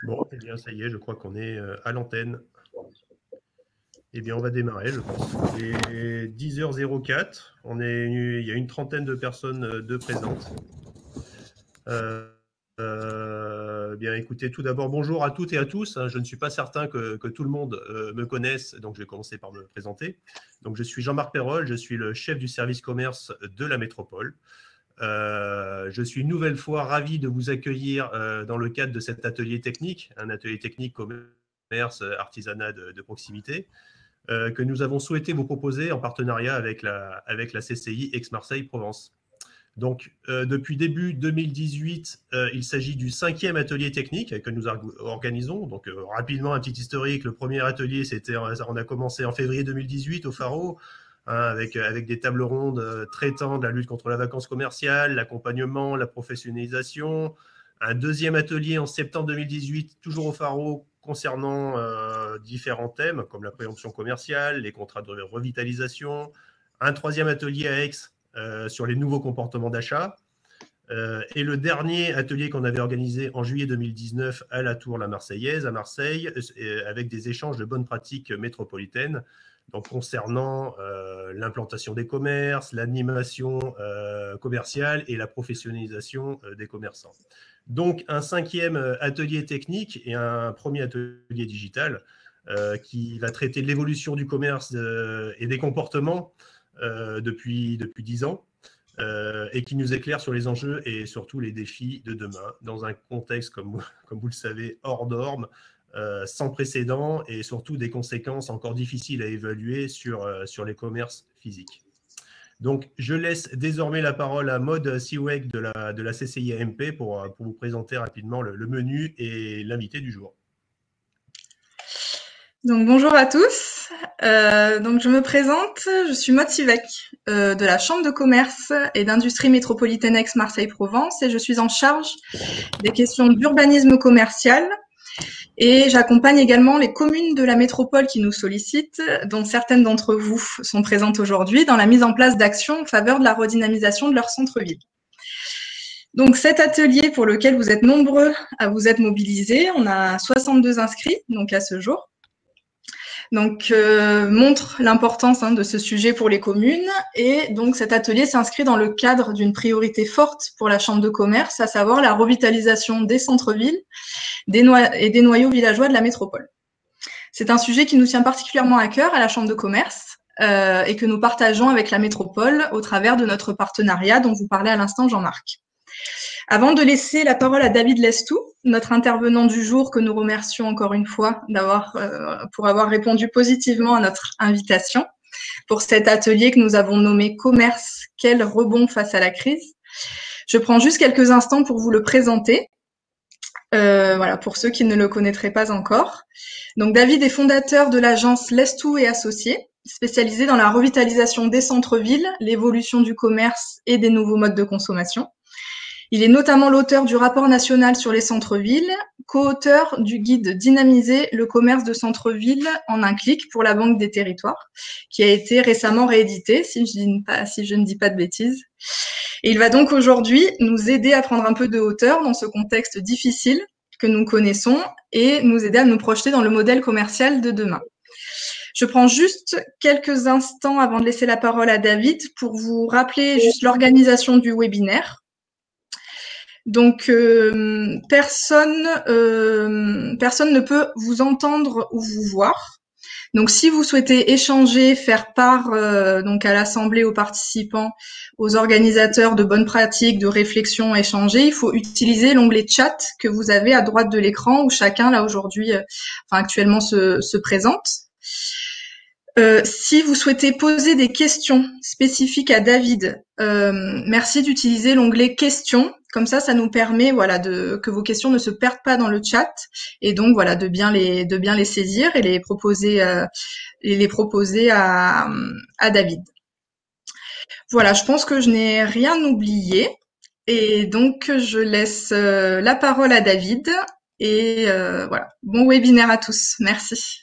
Bon, eh bien, ça y est, je crois qu'on est à l'antenne. Eh bien, on va démarrer, je pense. Il est 10h04. Il y a une trentaine de personnes de présentes. Bien, écoutez, tout d'abord, bonjour à toutes et à tous. Je ne suis pas certain que tout le monde me connaisse, donc je vais commencer par me présenter. Donc, je suis Jean-Marc Perrol, je suis le chef du service commerce de la métropole. Je suis une nouvelle fois ravi de vous accueillir dans le cadre de cet atelier technique, un atelier technique commerce, artisanat de proximité, que nous avons souhaité vous proposer en partenariat avec la CCI Aix-Marseille-Provence. Donc, depuis début 2018, il s'agit du 5e atelier technique que nous organisons. Donc, rapidement, un petit historique. Le premier atelier, on a commencé en février 2018 au Pharo, avec des tables rondes traitant de la lutte contre la vacance commerciale, l'accompagnement, la professionnalisation. Un deuxième atelier en septembre 2018, toujours au Pharo, concernant différents thèmes comme la préemption commerciale, les contrats de revitalisation. Un troisième atelier à Aix sur les nouveaux comportements d'achat. Et le dernier atelier qu'on avait organisé en juillet 2019 à la Tour La Marseillaise, à Marseille, avec des échanges de bonnes pratiques métropolitaines, donc concernant l'implantation des commerces, l'animation commerciale et la professionnalisation des commerçants. Donc, un 5e atelier technique et un premier atelier digital qui va traiter de l'évolution du commerce et des comportements depuis 10 ans et qui nous éclaire sur les enjeux et surtout les défis de demain dans un contexte, comme vous le savez, hors norme, sans précédent et surtout des conséquences encore difficiles à évaluer sur les commerces physiques. Donc, je laisse désormais la parole à Maud Siwek de la CCI AMP pour vous présenter rapidement le menu et l'invité du jour. Donc bonjour à tous. Donc je me présente, je suis Maud Siwek de la Chambre de commerce et d'industrie métropolitaine Aix-Marseille-Provence et je suis en charge des questions d'urbanisme commercial et j'accompagne également les communes de la métropole qui nous sollicitent, dont certaines d'entre vous sont présentes aujourd'hui, dans la mise en place d'actions en faveur de la redynamisation de leur centre-ville. Donc cet atelier pour lequel vous êtes nombreux à vous être mobilisés, on a 62 inscrits donc à ce jour. Donc, montre l'importance de ce sujet pour les communes. Et donc, cet atelier s'inscrit dans le cadre d'une priorité forte pour la Chambre de commerce, à savoir la revitalisation des centres-villes et des noyaux villageois de la métropole. C'est un sujet qui nous tient particulièrement à cœur à la Chambre de commerce et que nous partageons avec la métropole au travers de notre partenariat dont vous parlez à l'instant, Jean-Marc. Avant de laisser la parole à David Lestou, notre intervenant du jour, que nous remercions encore une fois pour avoir répondu positivement à notre invitation pour cet atelier que nous avons nommé « Commerce, quel rebond face à la crise ». Je prends juste quelques instants pour vous le présenter, voilà, pour ceux qui ne le connaîtraient pas encore. Donc, David est fondateur de l'agence Lestou et Associés, spécialisée dans la revitalisation des centres-villes, l'évolution du commerce et des nouveaux modes de consommation. Il est notamment l'auteur du rapport national sur les centres-villes, co-auteur du guide Dynamiser le commerce de centre-ville en un clic pour la Banque des territoires, qui a été récemment réédité, si je ne dis pas de bêtises. Et il va donc aujourd'hui nous aider à prendre un peu de hauteur dans ce contexte difficile que nous connaissons et nous aider à nous projeter dans le modèle commercial de demain. Je prends juste quelques instants avant de laisser la parole à David pour vous rappeler juste l'organisation du webinaire. Donc, personne ne peut vous entendre ou vous voir. Donc, si vous souhaitez échanger, faire part donc à l'Assemblée, aux participants, aux organisateurs de bonnes pratiques, de réflexion, échanger, il faut utiliser l'onglet chat que vous avez à droite de l'écran où chacun, là, aujourd'hui, actuellement se présente. Si vous souhaitez poser des questions spécifiques à David, merci d'utiliser l'onglet questions. Comme ça nous permet, voilà, que vos questions ne se perdent pas dans le chat et donc, voilà, de bien les saisir et les proposer à David. Voilà, je pense que je n'ai rien oublié et donc je laisse la parole à David et voilà. Bon webinaire à tous. Merci.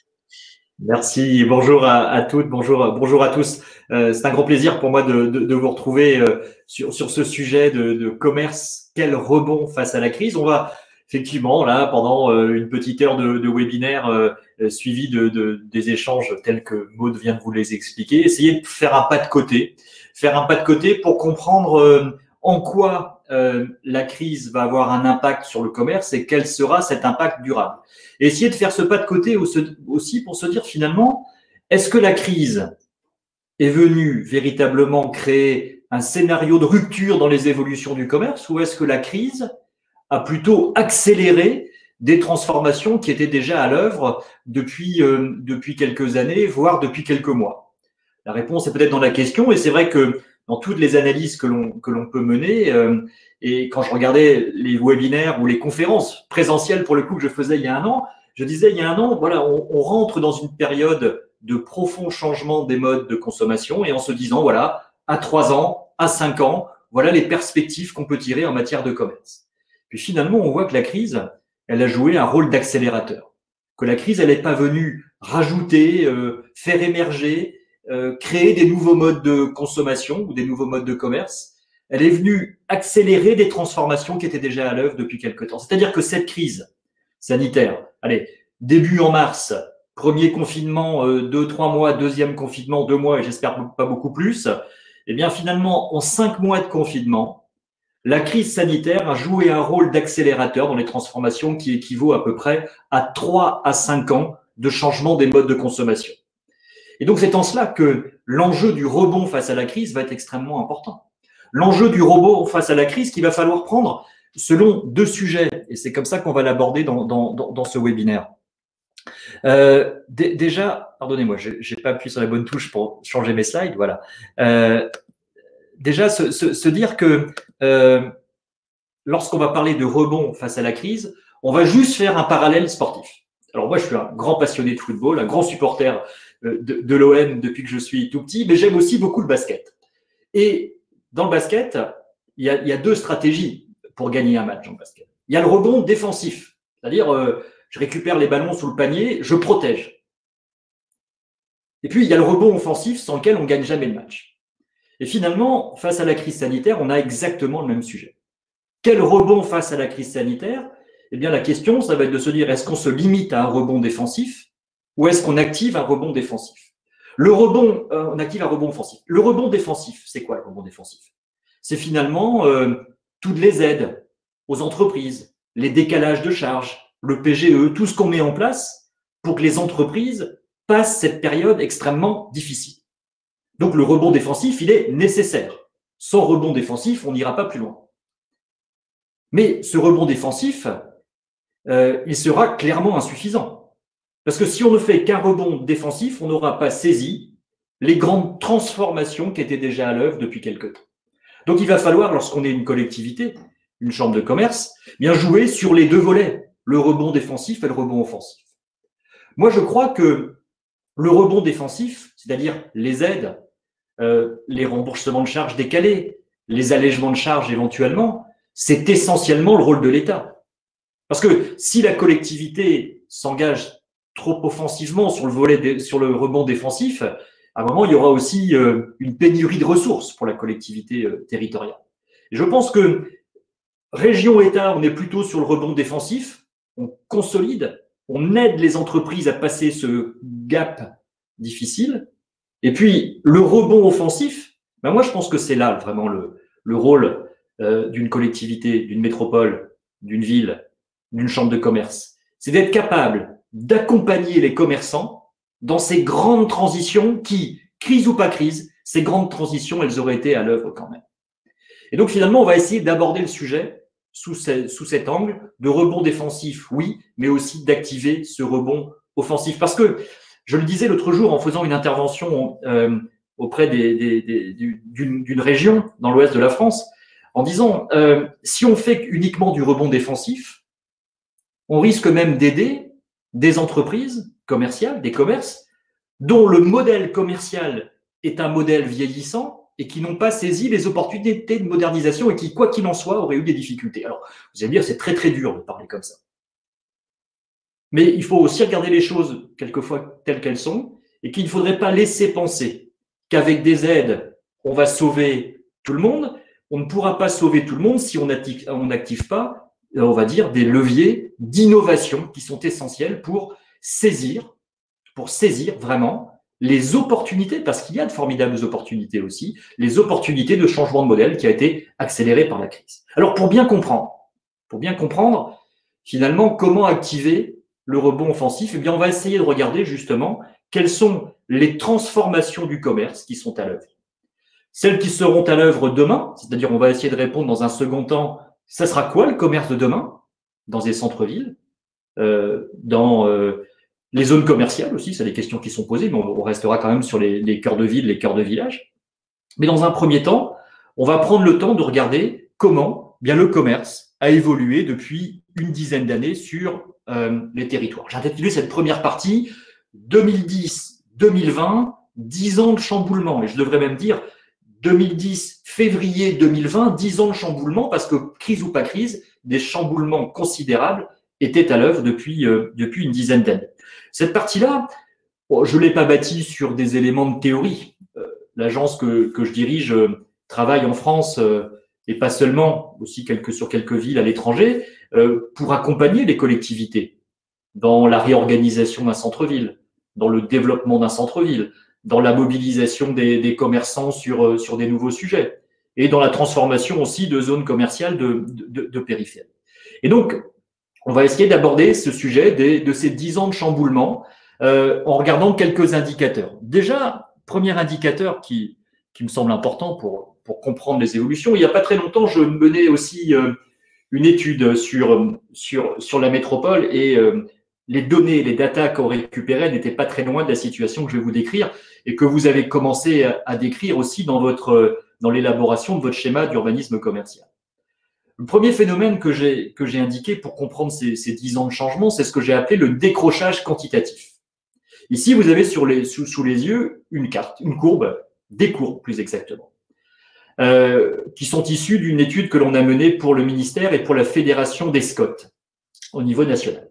Merci, bonjour à toutes, bonjour à tous. C'est un grand plaisir pour moi de vous retrouver sur ce sujet de commerce, quel rebond face à la crise. On va effectivement, là, pendant une petite heure de webinaire suivi des échanges tels que Maud vient de vous les expliquer, essayez de faire un pas de côté. Faire un pas de côté pour comprendre en quoi la crise va avoir un impact sur le commerce et quel sera cet impact durable. Et essayer de faire ce pas de côté aussi pour se dire finalement, est-ce que la crise est venue véritablement créer un scénario de rupture dans les évolutions du commerce ou est-ce que la crise a plutôt accéléré des transformations qui étaient déjà à l'œuvre depuis quelques années, voire depuis quelques mois? La réponse est peut-être dans la question, et c'est vrai que dans toutes les analyses que l'on peut mener, et quand je regardais les webinaires ou les conférences présentielles pour le coup que je faisais il y a un an, je disais il y a un an, voilà, on rentre dans une période de profond changement des modes de consommation et en se disant, voilà, à 3 ans, à 5 ans, voilà les perspectives qu'on peut tirer en matière de commerce. Puis finalement, on voit que la crise, elle a joué un rôle d'accélérateur. Que la crise, elle n'est pas venue rajouter, faire émerger, créer des nouveaux modes de consommation ou des nouveaux modes de commerce. Elle est venue accélérer des transformations qui étaient déjà à l'œuvre depuis quelque temps. C'est-à-dire que cette crise sanitaire, allez, début en mars, premier confinement, 2-3 mois, deuxième confinement, 2 mois, et j'espère pas beaucoup plus, eh bien finalement, en 5 mois de confinement, la crise sanitaire a joué un rôle d'accélérateur dans les transformations qui équivaut à peu près à 3 à 5 ans de changement des modes de consommation. Et donc, c'est en cela que l'enjeu du rebond face à la crise va être extrêmement important. L'enjeu du rebond face à la crise qu'il va falloir prendre selon 2 sujets, et c'est comme ça qu'on va l'aborder dans ce webinaire. Déjà, pardonnez-moi, je n'ai pas appuyé sur la bonne touche pour changer mes slides, voilà. Déjà, se dire que lorsqu'on va parler de rebond face à la crise, on va juste faire un parallèle sportif. Alors moi, je suis un grand passionné de football, un grand supporter de l'OM depuis que je suis tout petit, mais j'aime aussi beaucoup le basket. Et dans le basket, il y a 2 stratégies pour gagner un match en basket. Il y a le rebond défensif, c'est-à-dire je récupère les ballons sous le panier, je protège. Et puis, il y a le rebond offensif sans lequel on ne gagne jamais le match. Et finalement, face à la crise sanitaire, on a exactement le même sujet. Quel rebond face à la crise sanitaire? Eh bien, la question, ça va être de se dire, est-ce qu'on se limite à un rebond défensif ou est-ce qu'on active un rebond défensif? On active un rebond offensif. Le rebond défensif, c'est quoi le rebond défensif? C'est finalement toutes les aides aux entreprises, les décalages de charges, le PGE, tout ce qu'on met en place pour que les entreprises passent cette période extrêmement difficile. Donc, le rebond défensif, il est nécessaire. Sans rebond défensif, on n'ira pas plus loin. Mais ce rebond défensif, il sera clairement insuffisant. Parce que si on ne fait qu'un rebond défensif, on n'aura pas saisi les grandes transformations qui étaient déjà à l'œuvre depuis quelque temps. Donc, il va falloir, lorsqu'on est une collectivité, une chambre de commerce, bien jouer sur les 2 volets, le rebond défensif et le rebond offensif. Moi, je crois que le rebond défensif, c'est-à-dire les aides, les remboursements de charges décalés, les allègements de charges éventuellement, c'est essentiellement le rôle de l'État. Parce que si la collectivité s'engage trop offensivement sur le rebond défensif, à un moment, il y aura aussi une pénurie de ressources pour la collectivité territoriale. Et je pense que région-État, on est plutôt sur le rebond défensif, on consolide, on aide les entreprises à passer ce gap difficile. Et puis, le rebond offensif, ben moi, je pense que c'est là vraiment le rôle d'une collectivité, d'une métropole, d'une ville, d'une chambre de commerce. C'est d'être capable d'accompagner les commerçants dans ces grandes transitions qui, crise ou pas crise, ces grandes transitions, elles auraient été à l'œuvre quand même. Et donc, finalement, on va essayer d'aborder le sujet sous cet angle de rebond défensif, oui, mais aussi d'activer ce rebond offensif. Parce que, je le disais l'autre jour en faisant une intervention auprès d'une région dans l'ouest de la France, en disant, si on fait uniquement du rebond défensif, on risque même d'aider des entreprises commerciales, des commerces, dont le modèle commercial est un modèle vieillissant et qui n'ont pas saisi les opportunités de modernisation et qui, quoi qu'il en soit, auraient eu des difficultés. Alors, vous allez me dire, c'est très très dur de parler comme ça. Mais il faut aussi regarder les choses quelquefois telles qu'elles sont et qu'il ne faudrait pas laisser penser qu'avec des aides, on va sauver tout le monde. On ne pourra pas sauver tout le monde si on n'active pas on va dire, des leviers d'innovation qui sont essentiels pour saisir vraiment les opportunités, parce qu'il y a de formidables opportunités aussi, les opportunités de changement de modèle qui a été accéléré par la crise. Alors, pour bien comprendre finalement comment activer le rebond offensif, eh bien, on va essayer de regarder justement quelles sont les transformations du commerce qui sont à l'œuvre. Celles qui seront à l'œuvre demain, c'est-à-dire on va essayer de répondre dans un second temps, ça sera quoi le commerce de demain dans les centres-villes, dans les zones commerciales aussi, c'est des questions qui sont posées, mais on restera quand même sur les cœurs de ville, les cœurs de village. Mais dans un premier temps, on va prendre le temps de regarder comment bien le commerce a évolué depuis une dizaine d'années sur les territoires. J'ai intitulé cette première partie 2010-2020, 10 ans de chamboulement. Et je devrais même dire 2010, février 2020, 10 ans de chamboulement, parce que crise ou pas crise, des chamboulements considérables étaient à l'œuvre depuis une dizaine d'années. Cette partie-là, je ne l'ai pas bâtie sur des éléments de théorie. L'agence que je dirige travaille en France, et pas seulement, aussi sur quelques villes à l'étranger, pour accompagner les collectivités dans la réorganisation d'un centre-ville, dans le développement d'un centre-ville, dans la mobilisation des commerçants sur des nouveaux sujets, et dans la transformation aussi de zones commerciales de périphérie. Et donc, on va essayer d'aborder ce sujet de ces 10 ans de chamboulement en regardant quelques indicateurs. Déjà, premier indicateur qui me semble important pour comprendre les évolutions, il n'y a pas très longtemps, je menais aussi une étude sur la métropole et les données, les datas qu'on récupérait n'étaient pas très loin de la situation que je vais vous décrire et que vous avez commencé à décrire aussi dans l'élaboration de votre schéma d'urbanisme commercial. Le premier phénomène que j'ai indiqué pour comprendre ces 10 ans de changement, c'est ce que j'ai appelé le décrochage quantitatif. Ici, vous avez sous les yeux une carte, une courbe, des courbes plus exactement, qui sont issues d'une étude que l'on a menée pour le ministère et pour la Fédération des SCOT au niveau national.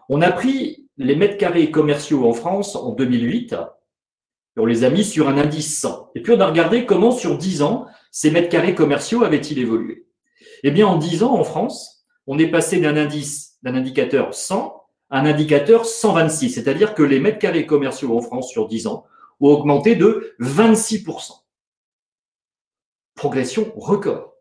On a pris les mètres carrés commerciaux en France en 2008 et on les a mis sur un indice 100. Et puis on a regardé comment sur 10 ans, ces mètres carrés commerciaux avaient-ils évolué. Eh bien, en 10 ans, en France, on est passé d'un indicateur 100 à un indicateur 126, c'est-à-dire que les mètres carrés commerciaux en France sur 10 ans ont augmenté de 26%. Progression record.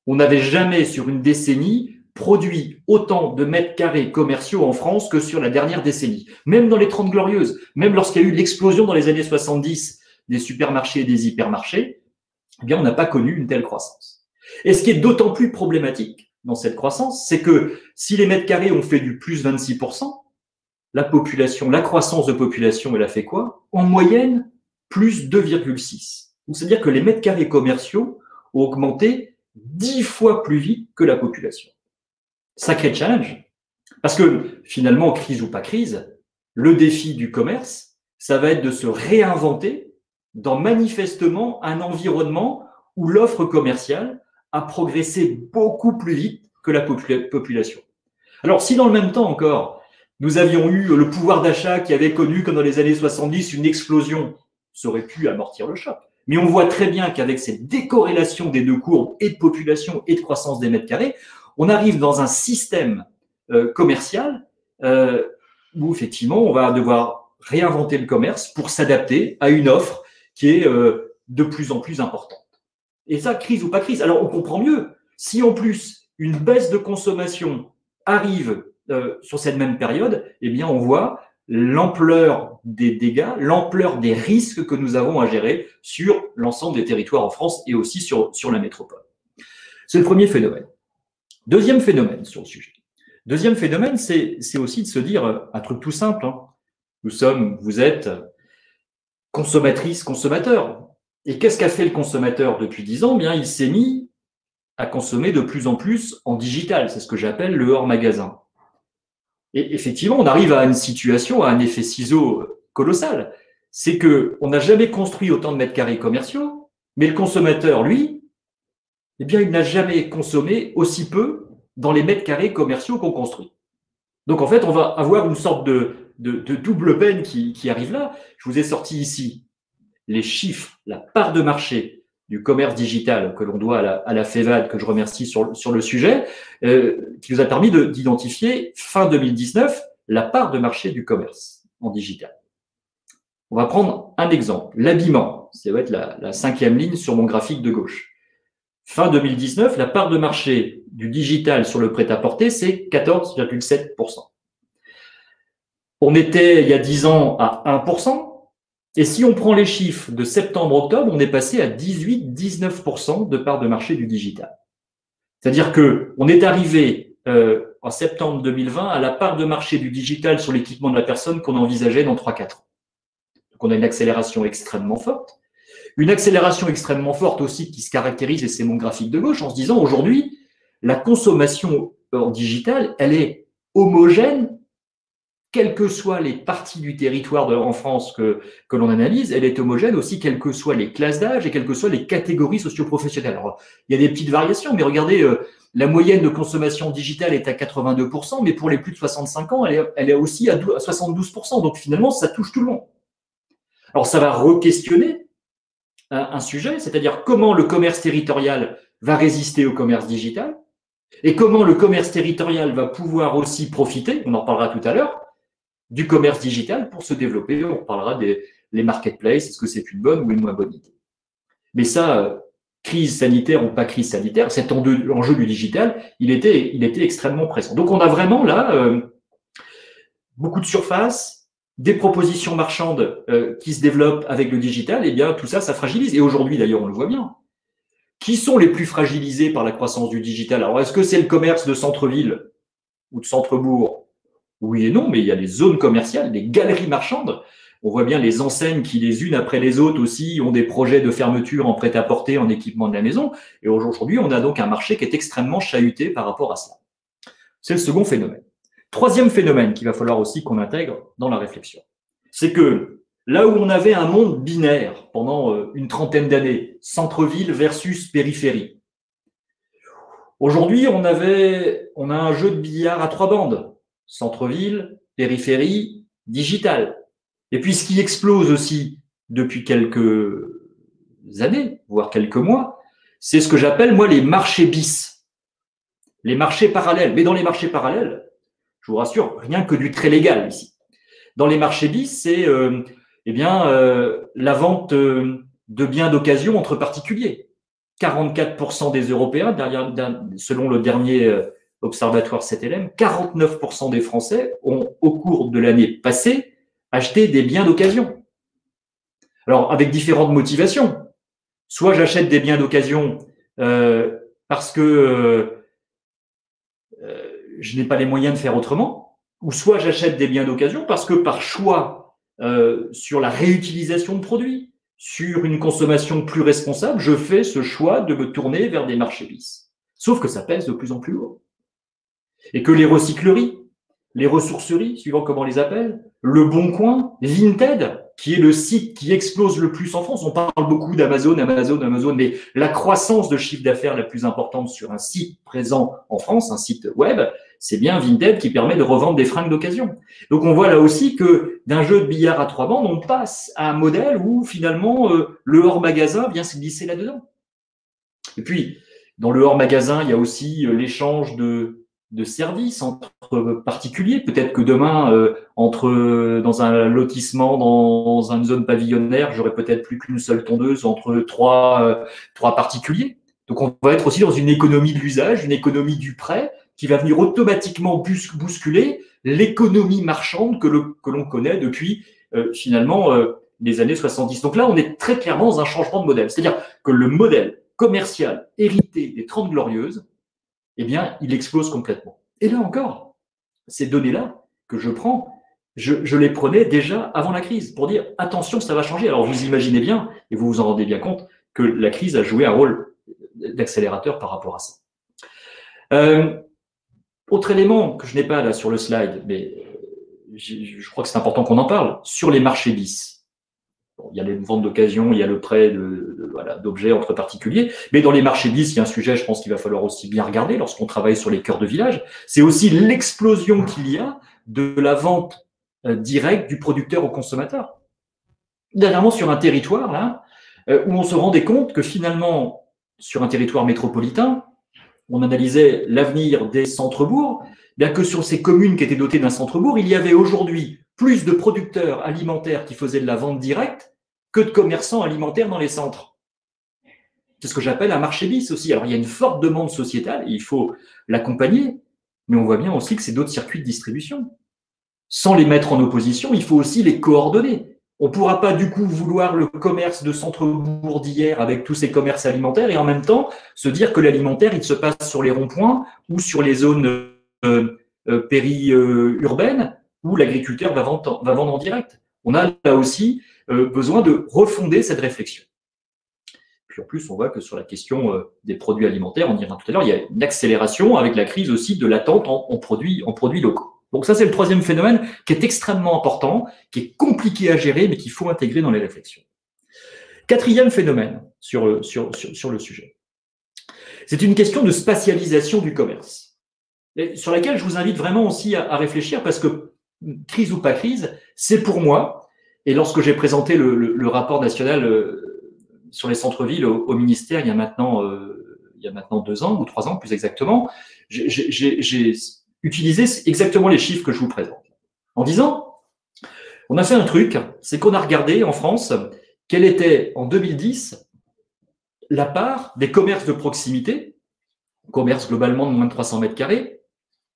On n'avait jamais, sur une décennie, produit autant de mètres carrés commerciaux en France que sur la dernière décennie. Même dans les 30 Glorieuses, même lorsqu'il y a eu l'explosion dans les années 70 des supermarchés et des hypermarchés, eh bien, on n'a pas connu une telle croissance. Et ce qui est d'autant plus problématique dans cette croissance, c'est que si les mètres carrés ont fait du plus 26%, la croissance de population, elle a fait quoi? En moyenne, plus 2,6. Donc, c'est-à-dire que les mètres carrés commerciaux ont augmenté 10 fois plus vite que la population. Sacré challenge. Parce que finalement, crise ou pas crise, le défi du commerce, ça va être de se réinventer dans manifestement un environnement où l'offre commerciale a progressé beaucoup plus vite que la population. Alors, si dans le même temps encore, nous avions eu le pouvoir d'achat qui avait connu, comme dans les années 70, une explosion, ça aurait pu amortir le choc. Mais on voit très bien qu'avec cette décorrélation des deux courbes et de population et de croissance des mètres carrés, on arrive dans un système commercial où effectivement, on va devoir réinventer le commerce pour s'adapter à une offre qui est de plus en plus importante. Et ça, crise ou pas crise. Alors, on comprend mieux. Si en plus, une baisse de consommation arrive sur cette même période, eh bien, on voit l'ampleur des dégâts, l'ampleur des risques que nous avons à gérer sur l'ensemble des territoires en France et aussi sur la métropole. C'est le premier phénomène. Deuxième phénomène sur le sujet. Deuxième phénomène, c'est aussi de se dire un truc tout simple. Hein. Vous êtes consommatrice, consommateur. Et qu'est-ce qu'a fait le consommateur depuis 10 ans? Bien, il s'est mis à consommer de plus en plus en digital. C'est ce que j'appelle le hors magasin. Et effectivement, on arrive à une situation, à un effet ciseau colossal. C'est qu'on n'a jamais construit autant de mètres carrés commerciaux, mais le consommateur, lui, eh bien, il n'a jamais consommé aussi peu dans les mètres carrés commerciaux qu'on construit. Donc, en fait, on va avoir une sorte de double peine qui arrive là. Je vous ai sorti ici les chiffres, la part de marché du commerce digital que l'on doit à la FEVAD, que je remercie sur le sujet, qui nous a permis d'identifier, fin 2019, la part de marché du commerce en digital. On va prendre un exemple, l'habillement. Ça va être la 5e ligne sur mon graphique de gauche. Fin 2019, la part de marché du digital sur le prêt-à-porter, c'est 14,7%. On était, il y a 10 ans, à 1%. Et si on prend les chiffres de septembre-octobre, on est passé à 18-19% de part de marché du digital. C'est-à-dire qu'on est arrivé en septembre 2020 à la part de marché du digital sur l'équipement de la personne qu'on envisageait dans 3-4 ans. Donc on a une accélération extrêmement forte. Une accélération extrêmement forte aussi qui se caractérise, et c'est mon graphique de gauche, en se disant aujourd'hui, la consommation en digital, elle est homogène, quelles que soient les parties du territoire en France que l'on analyse, elle est homogène aussi, quelles que soient les classes d'âge et quelles que soient les catégories socio-professionnelles. Alors, il y a des petites variations, mais regardez, la moyenne de consommation digitale est à 82%, mais pour les plus de 65 ans, elle est aussi à 72%. Donc finalement, ça touche tout le monde. Alors, ça va re-questionner un sujet, c'est-à-dire comment le commerce territorial va résister au commerce digital et comment le commerce territorial va pouvoir aussi profiter, on en parlera tout à l'heure, du commerce digital pour se développer. On parlera des marketplaces, est-ce que c'est une bonne ou une moins bonne idée. Mais ça, crise sanitaire ou pas crise sanitaire, cet enjeu du digital, il était extrêmement pressant. Donc on a vraiment là beaucoup de surface, des propositions marchandes qui se développent avec le digital, et bien tout ça, ça fragilise. Et aujourd'hui, d'ailleurs, on le voit bien. Qui sont les plus fragilisés par la croissance du digital? Alors, est-ce que c'est le commerce de centre-ville ou de centre-bourg? Oui et non, mais il y a les zones commerciales, les galeries marchandes. On voit bien les enseignes qui, les unes après les autres aussi, ont des projets de fermeture en prêt-à-porter, en équipement de la maison. Et aujourd'hui, on a donc un marché qui est extrêmement chahuté par rapport à cela. C'est le second phénomène. Troisième phénomène qu'il va falloir aussi qu'on intègre dans la réflexion, c'est que là où on avait un monde binaire pendant une trentaine d'années, centre-ville versus périphérie, aujourd'hui, on a un jeu de billard à 3 bandes. Centre-ville, périphérie, digital. Et puis, ce qui explose aussi depuis quelques années, voire quelques mois, c'est ce que j'appelle, moi, les marchés bis. Les marchés parallèles. Mais dans les marchés parallèles, je vous rassure, rien que du très légal ici. Dans les marchés bis, c'est la vente de biens d'occasion entre particuliers. 44% des Européens, selon le dernier Observatoire 7LM, 49% des Français ont, au cours de l'année passée, acheté des biens d'occasion. Alors, avec différentes motivations. Soit j'achète des biens d'occasion parce que je n'ai pas les moyens de faire autrement, ou soit j'achète des biens d'occasion parce que par choix sur la réutilisation de produits, sur une consommation plus responsable, je fais ce choix de me tourner vers des marchés bis. Sauf que ça pèse de plus en plus lourd. Et que les recycleries, les ressourceries, suivant comment on les appelle, le Bon Coin, Vinted, qui est le site qui explose le plus en France. On parle beaucoup d'Amazon, mais la croissance de chiffre d'affaires la plus importante sur un site présent en France, un site web, c'est bien Vinted qui permet de revendre des fringues d'occasion. Donc on voit là aussi que d'un jeu de billard à 3 bandes, on passe à un modèle où finalement le hors-magasin vient se glisser là-dedans. Et puis, dans le hors-magasin, il y a aussi l'échange de services entre particuliers. Peut-être que demain, dans un lotissement, dans une zone pavillonnaire, j'aurai peut-être plus qu'une seule tondeuse entre trois particuliers. Donc, on va être aussi dans une économie de l'usage, une économie du prêt, qui va venir automatiquement bousculer l'économie marchande que l'on connaît depuis finalement les années 70. Donc là, on est très clairement dans un changement de modèle. C'est-à-dire que le modèle commercial hérité des 30 Glorieuses, eh bien, il explose complètement. Et là encore, ces données-là que je prends, je les prenais déjà avant la crise pour dire attention, ça va changer. Alors, vous imaginez bien, et vous vous en rendez bien compte, que la crise a joué un rôle d'accélérateur par rapport à ça. Autre élément que je n'ai pas là sur le slide, mais je crois que c'est important qu'on en parle, sur les marchés bis. Bon, il y a les ventes d'occasion, il y a le prêt d'objets entre particuliers, mais dans les marchés bis, il y a un sujet, je pense qu'il va falloir aussi bien regarder lorsqu'on travaille sur les cœurs de village, c'est aussi l'explosion qu'il y a de la vente directe du producteur au consommateur. Dernièrement, sur un territoire, là, où on se rendait compte que finalement, sur un territoire métropolitain, on analysait l'avenir des centres-bourgs, bien que sur ces communes qui étaient dotées d'un centre-bourg, il y avait aujourd'hui plus de producteurs alimentaires qui faisaient de la vente directe que de commerçants alimentaires dans les centres. C'est ce que j'appelle un marché bis aussi. Alors, il y a une forte demande sociétale et il faut l'accompagner, mais on voit bien aussi que c'est d'autres circuits de distribution. Sans les mettre en opposition, il faut aussi les coordonner. On ne pourra pas du coup vouloir le commerce de centre-bourg d'hier avec tous ces commerces alimentaires et en même temps se dire que l'alimentaire, il se passe sur les ronds-points ou sur les zones péri-urbaines où l'agriculteur va vendre en direct. On a là aussi besoin de refonder cette réflexion. Puis en plus, on voit que sur la question des produits alimentaires, on dira tout à l'heure, il y a une accélération avec la crise aussi de l'attente en produits locaux. Donc ça, c'est le troisième phénomène qui est extrêmement important, qui est compliqué à gérer, mais qu'il faut intégrer dans les réflexions. Quatrième phénomène sur le sujet. C'est une question de spatialisation du commerce, et sur laquelle je vous invite vraiment aussi à réfléchir, parce que crise ou pas crise, c'est pour moi, et lorsque j'ai présenté le rapport national sur les centres-villes au ministère il y a maintenant 2 ans ou 3 ans plus exactement, j'ai utilisé exactement les chiffres que je vous présente. En disant, on a fait un truc, c'est qu'on a regardé en France quelle était en 2010 la part des commerces de proximité, commerces globalement de moins de 300 mètres carrés,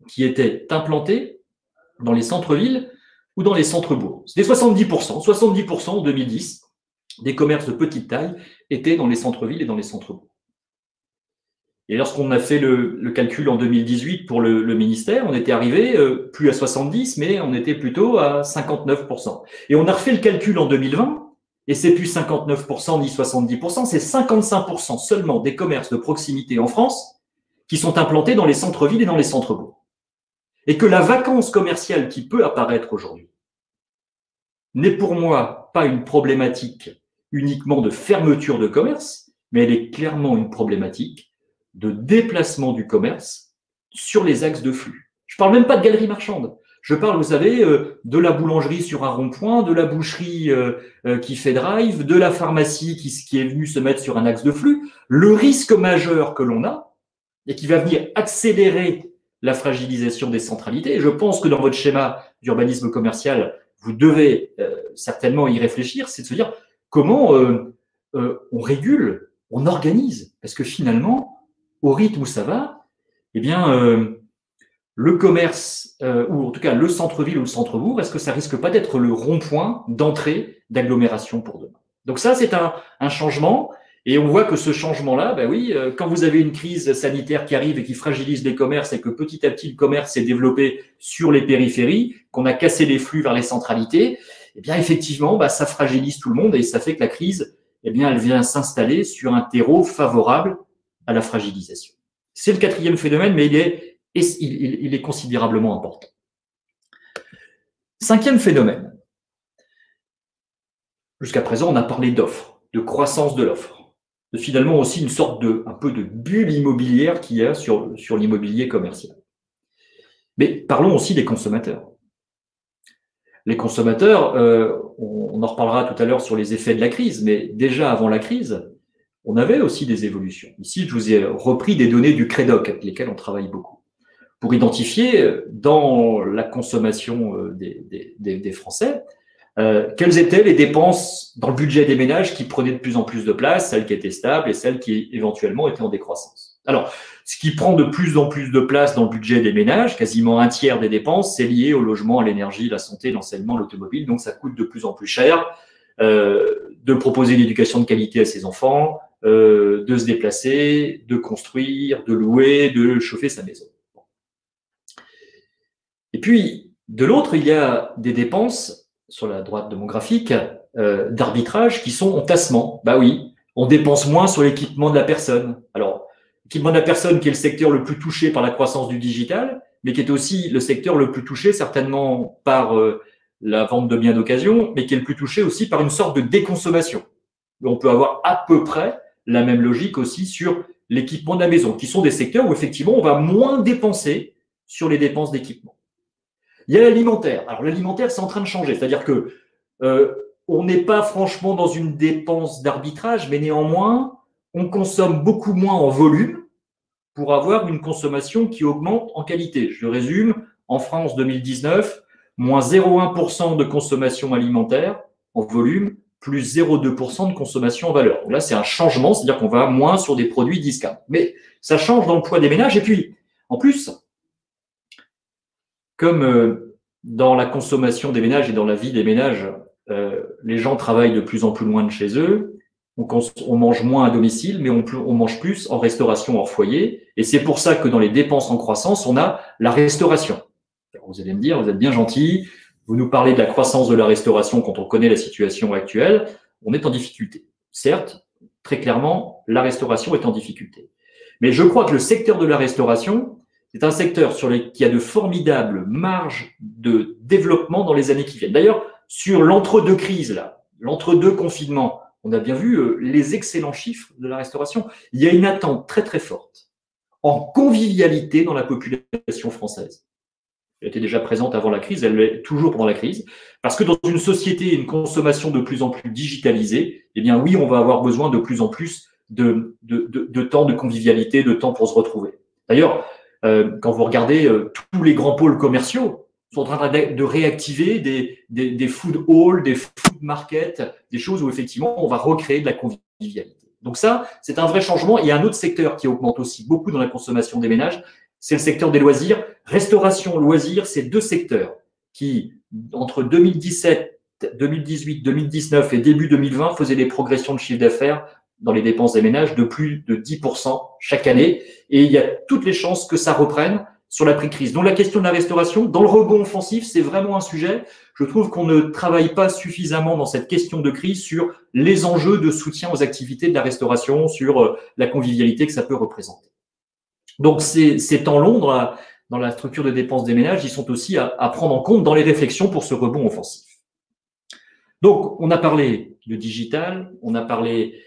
qui étaient implantés dans les centres-villes ou dans les centres-bourgs. C'était 70%. 70% en 2010 des commerces de petite taille étaient dans les centres-villes et dans les centres-bourgs. Et lorsqu'on a fait le calcul en 2018 pour le ministère, on était arrivé plus à 70, mais on était plutôt à 59%. Et on a refait le calcul en 2020, et c'est plus 59% ni 70%, c'est 55% seulement des commerces de proximité en France qui sont implantés dans les centres-villes et dans les centres-bourgs. Et que la vacance commerciale qui peut apparaître aujourd'hui n'est pour moi pas une problématique uniquement de fermeture de commerce, mais elle est clairement une problématique de déplacement du commerce sur les axes de flux. Je ne parle même pas de galerie marchande. Je parle, vous savez, de la boulangerie sur un rond-point, de la boucherie qui fait drive, de la pharmacie qui est venue se mettre sur un axe de flux. Le risque majeur que l'on a, et qui va venir accélérer la fragilisation des centralités, et je pense que dans votre schéma d'urbanisme commercial, vous devez certainement y réfléchir, c'est de se dire comment on régule, on organise, parce que finalement, au rythme où ça va, eh bien, le commerce, ou en tout cas le centre-ville ou le centre-bourg, est-ce que ça risque pas d'être le rond-point d'entrée d'agglomération pour demain? Donc ça, c'est un changement, et on voit que ce changement-là, ben oui, quand vous avez une crise sanitaire qui arrive et qui fragilise les commerces, et que petit à petit le commerce s'est développé sur les périphéries, qu'on a cassé les flux vers les centralités, eh bien effectivement, ben, ça fragilise tout le monde, et ça fait que la crise, eh bien, elle vient s'installer sur un terreau favorable à la fragilisation. C'est le quatrième phénomène, mais il est considérablement important. Cinquième phénomène. Jusqu'à présent, on a parlé d'offres, de croissance de l'offre, de finalement aussi une sorte un peu de bulle immobilière qu'il y a sur l'immobilier commercial. Mais parlons aussi des consommateurs. Les consommateurs, on en reparlera tout à l'heure sur les effets de la crise, mais déjà avant la crise, on avait aussi des évolutions. Ici, je vous ai repris des données du Crédoc, avec lesquelles on travaille beaucoup, pour identifier dans la consommation des Français quelles étaient les dépenses dans le budget des ménages qui prenaient de plus en plus de place, celles qui étaient stables et celles qui éventuellement étaient en décroissance. Alors, ce qui prend de plus en plus de place dans le budget des ménages, quasiment un tiers des dépenses, c'est lié au logement, à l'énergie, la santé, l'enseignement, l'automobile, donc ça coûte de plus en plus cher de proposer une éducation de qualité à ses enfants, de se déplacer, de construire, de louer, de chauffer sa maison. Et puis, de l'autre, il y a des dépenses, sur la droite de mon graphique, d'arbitrage qui sont en tassement. Bah oui, on dépense moins sur l'équipement de la personne. Alors, l'équipement de la personne qui est le secteur le plus touché par la croissance du digital, mais qui est aussi le secteur le plus touché certainement par la vente de biens d'occasion, mais qui est le plus touché aussi par une sorte de déconsommation. On peut avoir à peu près la même logique aussi sur l'équipement de la maison, qui sont des secteurs où effectivement on va moins dépenser sur les dépenses d'équipement. Il y a l'alimentaire. Alors l'alimentaire, c'est en train de changer, c'est-à-dire que on n'est pas franchement dans une dépense d'arbitrage, mais néanmoins, on consomme beaucoup moins en volume pour avoir une consommation qui augmente en qualité. Je résume, en France 2019, moins 0,1% de consommation alimentaire en volume, plus 0,2% de consommation en valeur. Donc là, c'est un changement, c'est-à-dire qu'on va moins sur des produits discount. Mais ça change dans le poids des ménages. Et puis, en plus, comme dans la consommation des ménages et dans la vie des ménages, les gens travaillent de plus en plus loin de chez eux, on mange moins à domicile, mais on mange plus en restauration hors foyer. Et c'est pour ça que dans les dépenses en croissance, on a la restauration. Alors vous allez me dire, vous êtes bien gentil, vous nous parlez de la croissance de la restauration quand on connaît la situation actuelle, on est en difficulté. Certes, très clairement, la restauration est en difficulté. Mais je crois que le secteur de la restauration, c'est un secteur qui a de formidables marges de développement dans les années qui viennent. D'ailleurs, sur l'entre-deux crises, là, l'entre-deux confinements, on a bien vu les excellents chiffres de la restauration. Il y a une attente très, très forte en convivialité dans la population française. Elle était déjà présente avant la crise, elle l'est toujours pendant la crise. Parce que dans une société et une consommation de plus en plus digitalisée, eh bien oui, on va avoir besoin de plus en plus de temps de convivialité, de temps pour se retrouver. D'ailleurs, quand vous regardez tous les grands pôles commerciaux, sont en train de réactiver des food halls, des food markets, des choses où effectivement on va recréer de la convivialité. Donc ça, c'est un vrai changement. Il y a un autre secteur qui augmente aussi beaucoup dans la consommation des ménages, c'est le secteur des loisirs. Restauration, loisirs, c'est deux secteurs qui, entre 2017, 2018, 2019 et début 2020, faisaient des progressions de chiffre d'affaires dans les dépenses des ménages de plus de 10% chaque année. Et il y a toutes les chances que ça reprenne sur l'après-crise. Donc la question de la restauration, dans le rebond offensif, c'est vraiment un sujet. Je trouve qu'on ne travaille pas suffisamment dans cette question de crise sur les enjeux de soutien aux activités de la restauration, sur la convivialité que ça peut représenter. Donc ces temps longs dans la structure de dépenses des ménages, ils sont aussi à prendre en compte dans les réflexions pour ce rebond offensif. Donc on a parlé de digital, on a parlé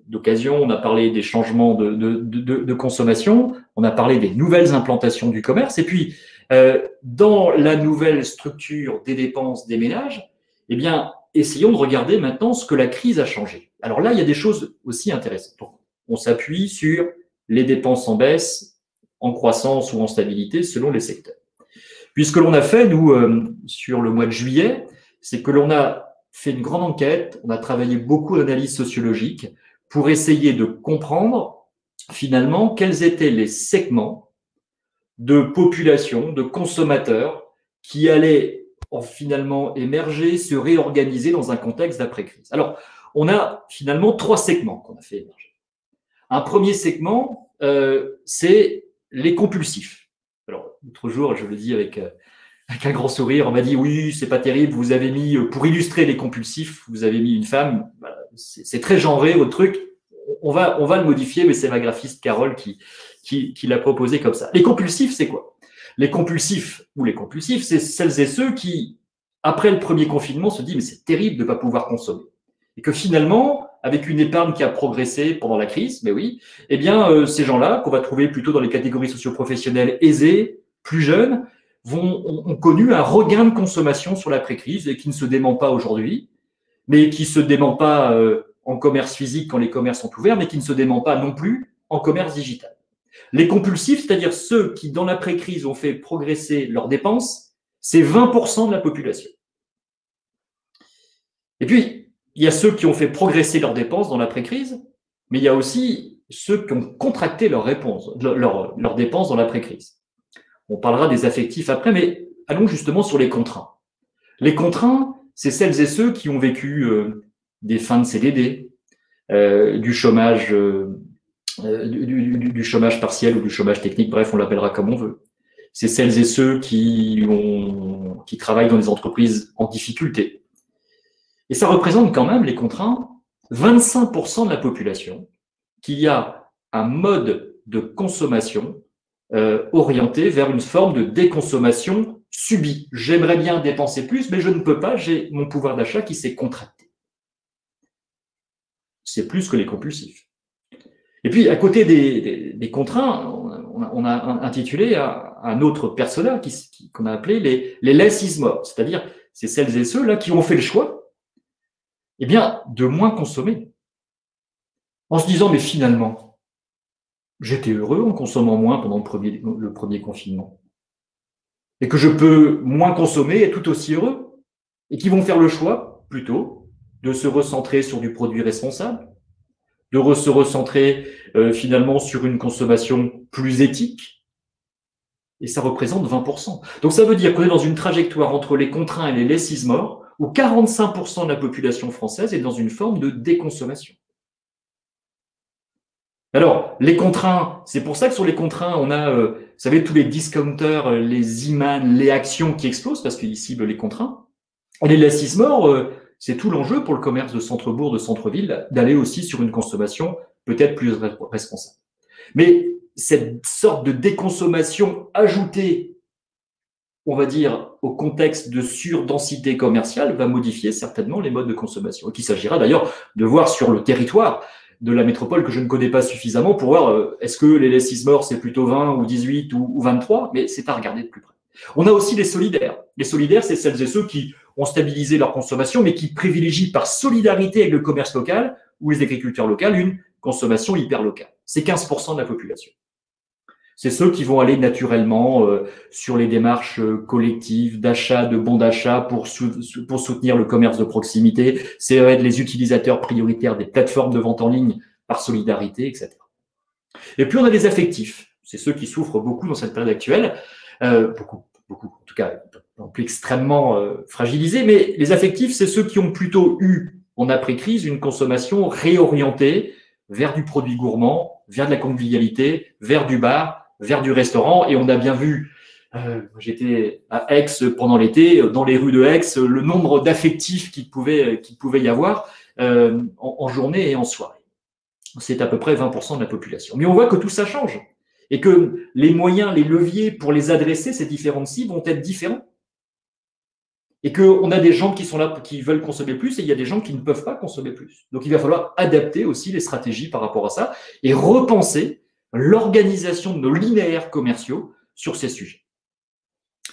d'occasion, on a parlé des changements de consommation, on a parlé des nouvelles implantations du commerce, et puis dans la nouvelle structure des dépenses des ménages, eh bien, essayons de regarder maintenant ce que la crise a changé. Alors là, il y a des choses aussi intéressantes. Donc, on s'appuie sur les dépenses en baisse, en croissance ou en stabilité selon les secteurs. Puis ce que l'on a fait, nous, sur le mois de juillet, c'est que l'on a fait une grande enquête, on a travaillé beaucoup d'analyses sociologiques pour essayer de comprendre finalement quels étaient les segments de population, de consommateurs qui allaient finalement émerger, se réorganiser dans un contexte d'après-crise. Alors, on a finalement trois segments qu'on a fait émerger. Un premier segment, c'est les compulsifs. Alors, l'autre jour, je le dis avec un grand sourire, on m'a dit oui, c'est pas terrible, vous avez mis, pour illustrer les compulsifs, vous avez mis une femme, voilà, c'est très genré votre truc, on va le modifier, mais c'est ma graphiste Carole qui l'a proposé comme ça. Les compulsifs, c'est quoi? Les compulsifs, c'est celles et ceux qui, après le premier confinement, se disent mais c'est terrible de ne pas pouvoir consommer. Et que finalement, avec une épargne qui a progressé pendant la crise, mais oui, eh bien, ces gens-là, qu'on va trouver plutôt dans les catégories socio-professionnelles aisées, plus jeunes, ont connu un regain de consommation sur l'après-crise et qui ne se dément pas aujourd'hui, mais qui ne se dément pas en commerce physique quand les commerces sont ouverts, mais qui ne se dément pas non plus en commerce digital. Les compulsifs, c'est-à-dire ceux qui, dans l'après-crise, ont fait progresser leurs dépenses, c'est 20% de la population. Et puis, il y a ceux qui ont fait progresser leurs dépenses dans l'après-crise, mais il y a aussi ceux qui ont contracté leurs dépenses dans l'après-crise. On parlera des affectifs après, mais allons justement sur les contraints. Les contraints, c'est celles et ceux qui ont vécu des fins de CDD, du chômage partiel ou du chômage technique, bref, on l'appellera comme on veut. C'est celles et ceux qui travaillent dans des entreprises en difficulté. Et ça représente quand même, les contraints, 25% de la population qui a un mode de consommation orienté vers une forme de déconsommation subie. J'aimerais bien dépenser plus, mais je ne peux pas, j'ai mon pouvoir d'achat qui s'est contracté. C'est plus que les compulsifs. Et puis, à côté des contraints, on a intitulé un autre persona qu'on a appelé les less is more, c'est-à-dire c'est celles et ceux là qui ont fait le choix eh bien, de moins consommer. En se disant, mais finalement, j'étais heureux en consommant moins pendant le premier confinement. Et que je peux moins consommer et tout aussi heureux. Et qui vont faire le choix, plutôt, de se recentrer sur du produit responsable, de se recentrer finalement sur une consommation plus éthique. Et ça représente 20%. Donc ça veut dire qu'on est dans une trajectoire entre les contraints et les less more, où 45% de la population française est dans une forme de déconsommation. Alors, les contraints, c'est pour ça que sur les contraints, on a, vous savez, tous les discounters, les e-man, les actions qui explosent parce qu'ils ciblent les contraints. Et les less more, c'est tout l'enjeu pour le commerce de centre-bourg, de centre-ville, d'aller aussi sur une consommation peut-être plus responsable. Mais cette sorte de déconsommation ajoutée, on va dire, au contexte de surdensité commerciale, va modifier certainement les modes de consommation. Et qu'il s'agira d'ailleurs de voir sur le territoire de la métropole que je ne connais pas suffisamment pour voir est-ce que les less more, c'est plutôt 20 ou 18 ou 23, mais c'est à regarder de plus près. On a aussi les solidaires. Les solidaires, c'est celles et ceux qui ont stabilisé leur consommation, mais qui privilégient par solidarité avec le commerce local ou les agriculteurs locaux une consommation hyper locale. C'est 15% de la population. C'est ceux qui vont aller naturellement sur les démarches collectives d'achat, de bons d'achat pour soutenir le commerce de proximité. C'est être les utilisateurs prioritaires des plateformes de vente en ligne par solidarité, etc. Et puis on a les affectifs. C'est ceux qui souffrent beaucoup dans cette période actuelle. Beaucoup, en tout cas, non plus extrêmement fragilisés. Mais les affectifs, c'est ceux qui ont plutôt eu, en après-crise, une consommation réorientée vers du produit gourmand, vers de la convivialité, vers du bar, vers du restaurant. Et on a bien vu, j'étais à Aix pendant l'été, dans les rues de Aix, le nombre d'affectifs qu'il pouvait y avoir en journée et en soirée. C'est à peu près 20% de la population. Mais on voit que tout ça change et que les moyens, les leviers pour les adresser, ces différentes cibles, vont être différents. Et qu'on a des gens qui sont là, qui veulent consommer plus, et il y a des gens qui ne peuvent pas consommer plus. Donc, il va falloir adapter aussi les stratégies par rapport à ça et repenser l'organisation de nos linéaires commerciaux sur ces sujets.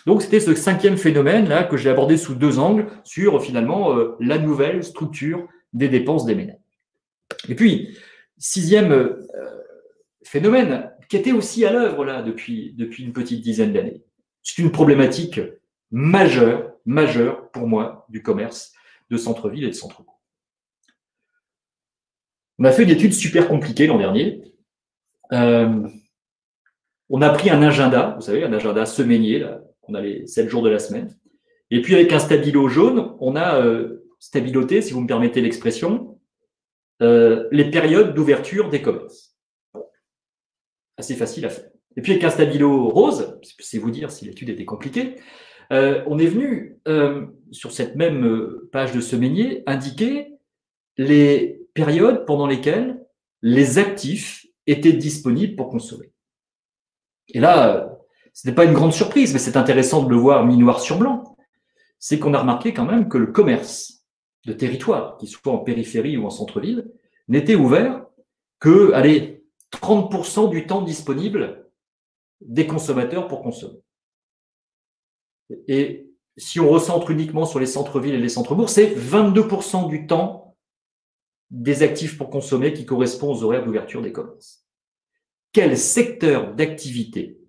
Donc, c'était ce 5e phénomène-là que j'ai abordé sous 2 angles sur, finalement, la nouvelle structure des dépenses des ménages. Et puis, 6e phénomène, qui était aussi à l'œuvre là depuis une petite dizaine d'années. C'est une problématique majeure pour moi du commerce de centre-ville et de centre-bourg. On a fait une étude super compliquée l'an dernier. On a pris un agenda, vous savez, un agenda semainier, là, on a les 7 jours de la semaine. Et puis avec un stabilo jaune, on a stabiloté, si vous me permettez l'expression, les périodes d'ouverture des commerces. Assez facile à faire. Et puis avec un stabilo rose, c'est vous dire si l'étude était compliquée, on est venu sur cette même page de semainier indiquer les périodes pendant lesquelles les actifs étaient disponibles pour consommer. Et là, ce n'est pas une grande surprise, mais c'est intéressant de le voir mis noir sur blanc. C'est qu'on a remarqué quand même que le commerce de territoire, qu'il soit en périphérie ou en centre-ville, n'était ouvert que, 30% du temps disponible des consommateurs pour consommer. Et si on recentre uniquement sur les centres-villes et les centres-bourgs, c'est 22% du temps des actifs pour consommer qui correspond aux horaires d'ouverture des commerces. Quel secteur d'activité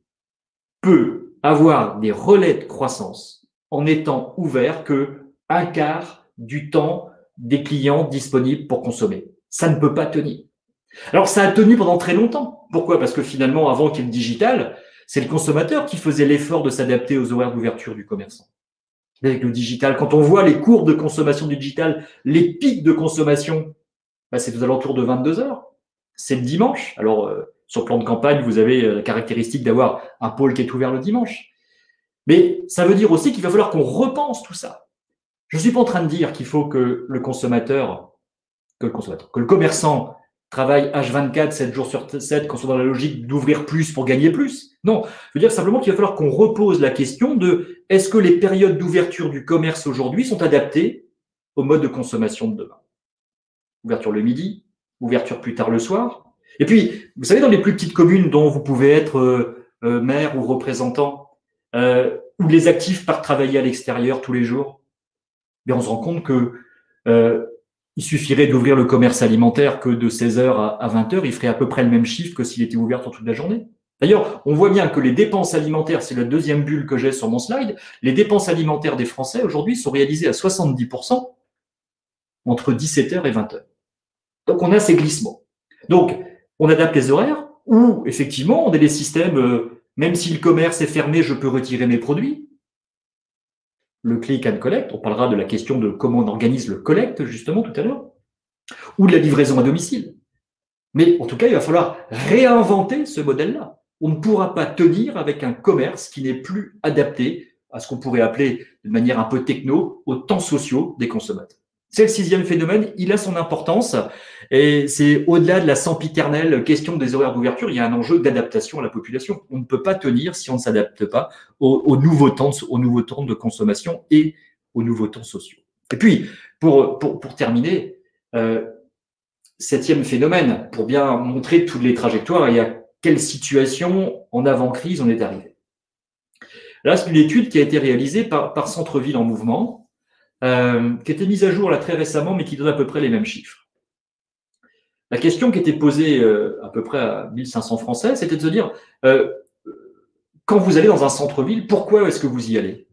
peut avoir des relais de croissance en étant ouvert que 1/4 du temps des clients disponibles pour consommer? Ça ne peut pas tenir. Alors, ça a tenu pendant très longtemps. Pourquoi? Parce que finalement, avant qu'il y ait le digital, c'est le consommateur qui faisait l'effort de s'adapter aux horaires d'ouverture du commerçant. Avec le digital, quand on voit les courbes de consommation du digital, les pics de consommation, c'est aux alentours de 22 heures. C'est le dimanche. Alors, sur le plan de campagne, vous avez la caractéristique d'avoir un pôle qui est ouvert le dimanche. Mais ça veut dire aussi qu'il va falloir qu'on repense tout ça. Je ne suis pas en train de dire qu'il faut que le commerçant travaille H24, 7 jours sur 7, qu'on soit dans la logique d'ouvrir plus pour gagner plus. Non, je veux dire simplement qu'il va falloir qu'on repose la question de est-ce que les périodes d'ouverture du commerce aujourd'hui sont adaptées au mode de consommation de demain? Ouverture le midi, ouverture plus tard le soir. Et puis, vous savez, dans les plus petites communes dont vous pouvez être maire ou représentant, où les actifs partent travailler à l'extérieur tous les jours, on se rend compte que il suffirait d'ouvrir le commerce alimentaire que de 16h à 20h, il ferait à peu près le même chiffre que s'il était ouvert toute la journée. D'ailleurs, on voit bien que les dépenses alimentaires, c'est la deuxième bulle que j'ai sur mon slide, les dépenses alimentaires des Français aujourd'hui sont réalisées à 70% entre 17h et 20h. Donc, on a ces glissements. Donc, on adapte les horaires ou, effectivement, on a des systèmes, même si le commerce est fermé, je peux retirer mes produits. Le click and collect, on parlera de la question de comment on organise le collect, justement, tout à l'heure, ou de la livraison à domicile. Mais en tout cas, il va falloir réinventer ce modèle-là. On ne pourra pas tenir avec un commerce qui n'est plus adapté à ce qu'on pourrait appeler de manière un peu techno aux temps sociaux des consommateurs. C'est le 6e phénomène, il a son importance et c'est au-delà de la sempiternelle question des horaires d'ouverture, il y a un enjeu d'adaptation à la population. On ne peut pas tenir si on ne s'adapte pas aux nouveaux temps de consommation et aux nouveaux temps sociaux. Et puis, pour terminer, 7e phénomène, pour bien montrer toutes les trajectoires et à quelle situation en avant-crise on est arrivé. Là, c'est une étude qui a été réalisée par Centre-Ville en Mouvement, qui a été mise à jour là très récemment, mais qui donne à peu près les mêmes chiffres. La question qui était posée à peu près à 1500 Français, c'était de se dire, quand vous allez dans un centre-ville, pourquoi est-ce que vous y allez?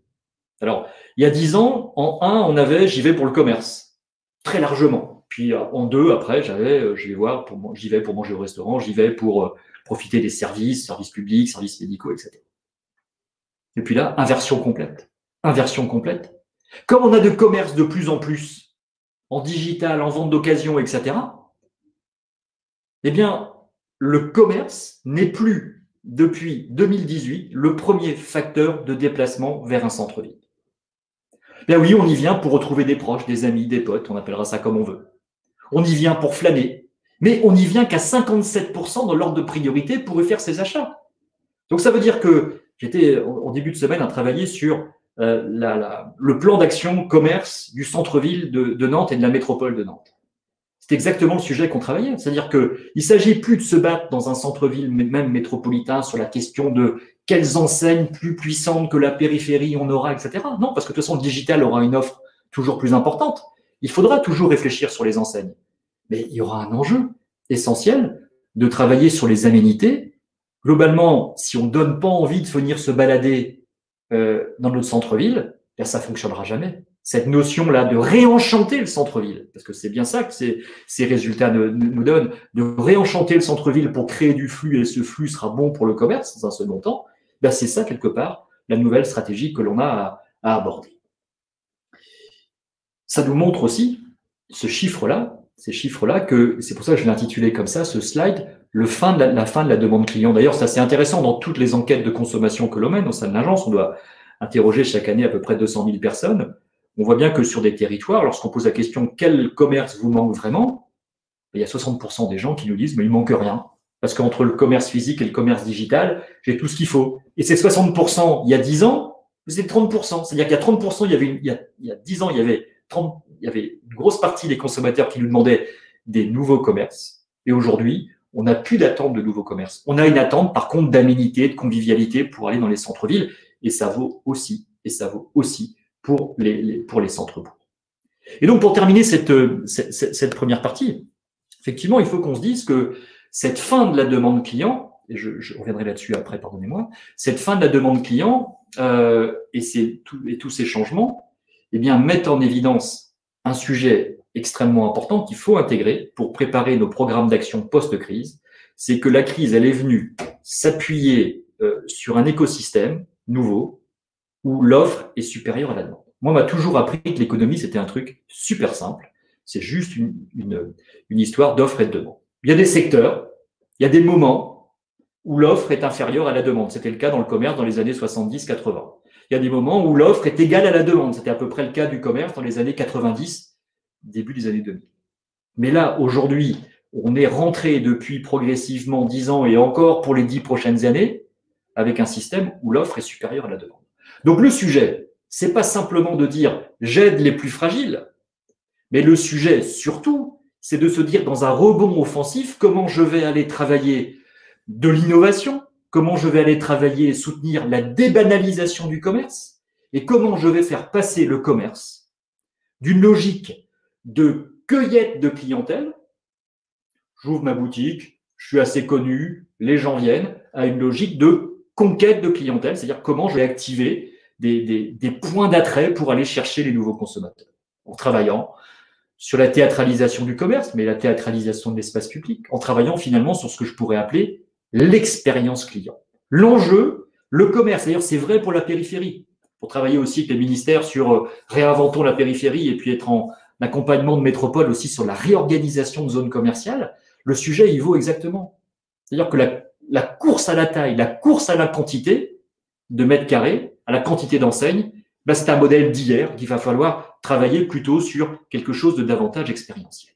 Alors, il y a 10 ans, en 1, on avait « j'y vais pour le commerce », très largement. Puis en 2, après, j'y vais pour manger au restaurant, j'y vais pour profiter des services publics, services médicaux, etc. Et puis là, inversion complète. Inversion complète. Comme on a de commerce de plus en plus, en digital, en vente d'occasion, etc., eh bien, le commerce n'est plus, depuis 2018, le premier facteur de déplacement vers un centre-ville. Bien oui, on y vient pour retrouver des proches, des amis, des potes, on appellera ça comme on veut. On y vient pour flâner, mais on n'y vient qu'à 57% dans l'ordre de priorité pour y faire ses achats. Donc ça veut dire que j'étais en début de semaine à travailler sur le plan d'action commerce du centre-ville de Nantes et de la métropole de Nantes. C'est exactement le sujet qu'on travaillait. C'est-à-dire qu'il ne s'agit plus de se battre dans un centre-ville, même métropolitain, sur la question de quelles enseignes plus puissantes que la périphérie on aura, etc. Non, parce que de toute façon, le digital aura une offre toujours plus importante. Il faudra toujours réfléchir sur les enseignes. Mais il y aura un enjeu essentiel de travailler sur les aménités. Globalement, si on ne donne pas envie de venir se balader dans notre centre-ville, ben ça ne fonctionnera jamais. Cette notion-là de réenchanter le centre-ville, parce que c'est bien ça que ces résultats nous donnent, de réenchanter le centre-ville pour créer du flux, et ce flux sera bon pour le commerce dans un second temps, ben c'est ça, quelque part, la nouvelle stratégie que l'on a à aborder. Ça nous montre aussi, ces chiffres-là, que c'est pour ça que je l'ai intitulé comme ça, ce slide, la fin de la demande client. D'ailleurs, c'est assez intéressant dans toutes les enquêtes de consommation que l'on mène au sein de l'agence. On doit interroger chaque année à peu près 200 000 personnes. On voit bien que sur des territoires, lorsqu'on pose la question « quel commerce vous manque vraiment ?», il y a 60% des gens qui nous disent « mais il ne manque rien ». Parce qu'entre le commerce physique et le commerce digital, j'ai tout ce qu'il faut. Et ces 60%, il y a 10 ans, c'est 30%. C'est-à-dire qu'il y a 30%, il y a 10 ans, il y avait une grosse partie des consommateurs qui nous demandaient des nouveaux commerces. Et aujourd'hui, on n'a plus d'attente de nouveaux commerces. On a une attente, par contre, d'aménité, de convivialité pour aller dans les centres-villes. Et ça vaut aussi pour les centres-bourgs. Et donc, pour terminer cette première partie, effectivement, il faut qu'on se dise que cette fin de la demande client, et je reviendrai là-dessus après, pardonnez-moi, cette fin de la demande client et tous ces changements, eh bien, mettent en évidence un sujet extrêmement important qu'il faut intégrer pour préparer nos programmes d'action post-crise, c'est que la crise, elle est venue s'appuyer sur un écosystème nouveau où l'offre est supérieure à la demande. Moi, on m'a toujours appris que l'économie, c'était un truc super simple. C'est juste une histoire d'offre et de demande. Il y a des secteurs, il y a des moments où l'offre est inférieure à la demande. C'était le cas dans le commerce dans les années 70-80. Il y a des moments où l'offre est égale à la demande. C'était à peu près le cas du commerce dans les années 90, début des années 2000. Mais là, aujourd'hui, on est rentré depuis progressivement 10 ans et encore pour les 10 prochaines années avec un système où l'offre est supérieure à la demande. Donc le sujet, c'est pas simplement de dire j'aide les plus fragiles, mais le sujet surtout, c'est de se dire dans un rebond offensif comment je vais aller travailler de l'innovation, comment je vais aller travailler et soutenir la débanalisation du commerce et comment je vais faire passer le commerce d'une logique de cueillette de clientèle. J'ouvre ma boutique, je suis assez connu, les gens viennent, à une logique de conquête de clientèle, c'est-à-dire comment je vais activer des points d'attrait pour aller chercher les nouveaux consommateurs. En travaillant sur la théâtralisation du commerce, mais la théâtralisation de l'espace public, en travaillant finalement sur ce que je pourrais appeler l'expérience client. L'enjeu, le commerce, d'ailleurs c'est vrai pour la périphérie, pour travailler aussi avec les ministères sur réinventons la périphérie et puis être en accompagnement de métropole aussi sur la réorganisation de zones commerciales, le sujet il vaut exactement. C'est-à-dire que la course à la taille, la course à la quantité de mètres carrés, à la quantité d'enseignes, ben c'est un modèle d'hier qu'il va falloir travailler plutôt sur quelque chose de davantage expérientiel.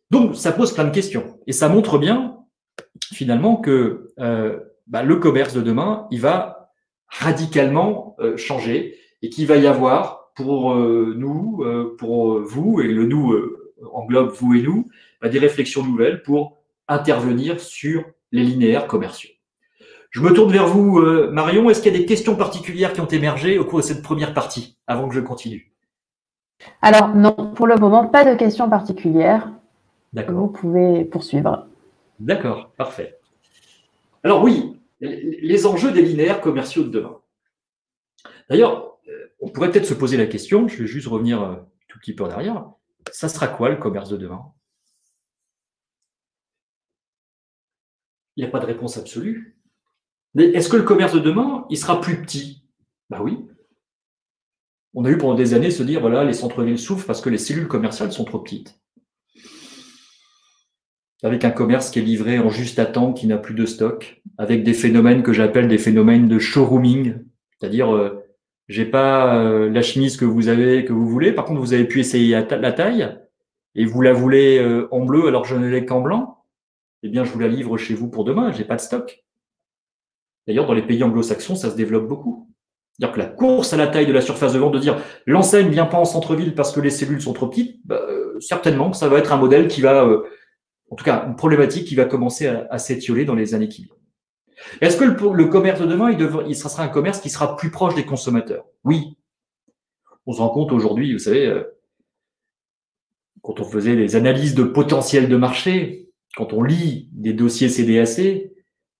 Donc, ça pose plein de questions. Et ça montre bien, finalement, que le commerce de demain, il va radicalement changer et qu'il va y avoir pour nous, pour vous, et le nous englobe vous et nous, des réflexions nouvelles pour intervenir sur les linéaires commerciaux. Je me tourne vers vous, Marion. Est-ce qu'il y a des questions particulières qui ont émergé au cours de cette première partie, avant que je continue? Alors non, pour le moment, pas de questions particulières. D'accord. Vous pouvez poursuivre. D'accord, parfait. Alors oui, les enjeux des linéaires commerciaux de demain. D'ailleurs, on pourrait peut-être se poser la question, je vais juste revenir un tout petit peu en arrière, ça sera quoi le commerce de demain? Il n'y a pas de réponse absolue. Mais est-ce que le commerce de demain, il sera plus petit? Ben oui. On a eu pendant des années se dire, voilà, les centres-villes souffrent parce que les cellules commerciales sont trop petites. Avec un commerce qui est livré en juste à temps, qui n'a plus de stock, avec des phénomènes que j'appelle des phénomènes de showrooming, c'est-à-dire, j'ai pas la chemise que vous avez, que vous voulez, par contre, vous avez pu essayer la taille, et vous la voulez en bleu alors que je ne l'ai qu'en blanc, eh bien, je vous la livre chez vous pour demain, j'ai pas de stock. D'ailleurs, dans les pays anglo-saxons, ça se développe beaucoup. C'est-à-dire que la course à la taille de la surface de vente, de dire l'enseigne ne vient pas en centre-ville parce que les cellules sont trop petites, certainement que ça va être un modèle qui va, en tout cas, une problématique qui va commencer à s'étioler dans les années qui viennent. Est-ce que le commerce de demain, ça sera un commerce qui sera plus proche des consommateurs? Oui. On se rend compte aujourd'hui, vous savez, quand on faisait des analyses de potentiel de marché, quand on lit des dossiers CDAC,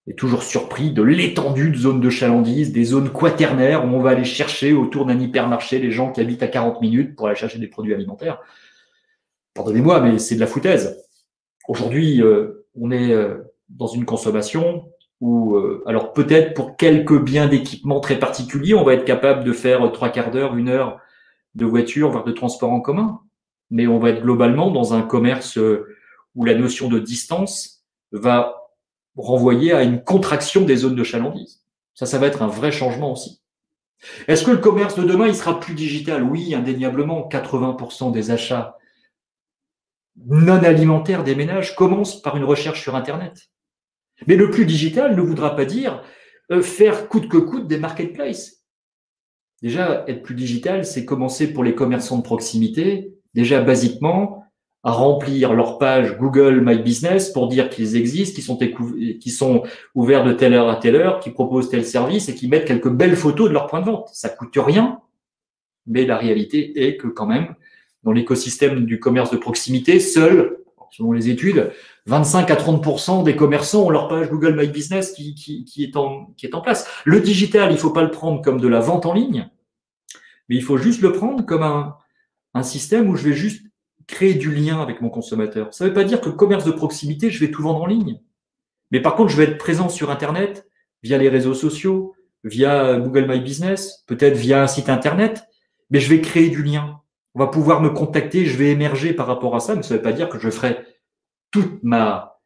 on est toujours surpris de l'étendue de zones de chalandise, des zones quaternaires où on va aller chercher autour d'un hypermarché les gens qui habitent à 40 minutes pour aller chercher des produits alimentaires. Pardonnez-moi, mais c'est de la foutaise. Aujourd'hui, on est dans une consommation où, alors peut-être pour quelques biens d'équipement très particuliers, on va être capable de faire 3/4 d'heure, 1 heure de voiture, voire de transport en commun. Mais on va être globalement dans un commerce où la notion de distance va renvoyer à une contraction des zones de chalandise. Ça va être un vrai changement aussi. Est-ce que le commerce de demain, il sera plus digital? Oui, indéniablement. 80% des achats non alimentaires des ménages commencent par une recherche sur Internet. Mais le plus digital ne voudra pas dire faire coûte que coûte des marketplaces. Déjà, être plus digital, c'est commencer pour les commerçants de proximité, déjà basiquement, à remplir leur page Google My Business pour dire qu'ils existent, qu'ils sont ouverts de telle heure à telle heure, qu'ils proposent tel service et qu'ils mettent quelques belles photos de leur point de vente. Ça coûte rien, mais la réalité est que quand même, dans l'écosystème du commerce de proximité, seuls, selon les études, 25 à 30% des commerçants ont leur page Google My Business qui est en place. Le digital, il ne faut pas le prendre comme de la vente en ligne, mais il faut juste le prendre comme un système où je vais juste créer du lien avec mon consommateur. Ça ne veut pas dire que le commerce de proximité, je vais tout vendre en ligne. Mais par contre, je vais être présent sur Internet, via les réseaux sociaux, via Google My Business, peut-être via un site Internet, mais je vais créer du lien. On va pouvoir me contacter, je vais émerger par rapport à ça, mais ça ne veut pas dire que je ferai toute ma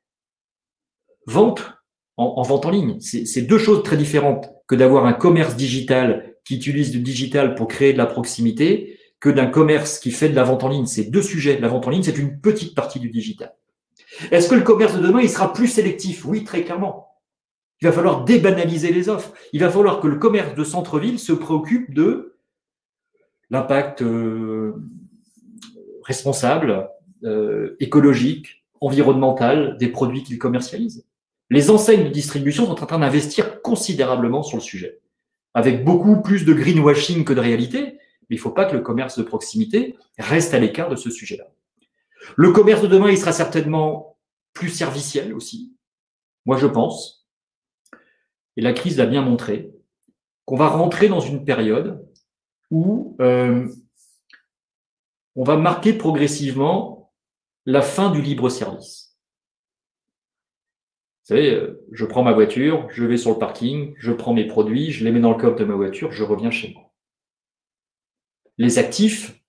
vente en vente en ligne. C'est deux choses très différentes que d'avoir un commerce digital qui utilise du digital pour créer de la proximité que d'un commerce qui fait de la vente en ligne. C'est deux sujets. La vente en ligne, c'est une petite partie du digital. Est-ce que le commerce de demain, il sera plus sélectif? Oui, très clairement. Il va falloir débanaliser les offres. Il va falloir que le commerce de centre-ville se préoccupe de l'impact responsable, écologique, environnemental des produits qu'il commercialise. Les enseignes de distribution sont en train d'investir considérablement sur le sujet, avec beaucoup plus de greenwashing que de réalité, Mais il ne faut pas que le commerce de proximité reste à l'écart de ce sujet-là. Le commerce de demain, il sera certainement plus serviciel aussi. Moi, je pense, et la crise l'a bien montré, qu'on va rentrer dans une période où on va marquer progressivement la fin du libre service. Vous savez, je prends ma voiture, je vais sur le parking, je prends mes produits, je les mets dans le coffre de ma voiture, je reviens chez moi. Les actifs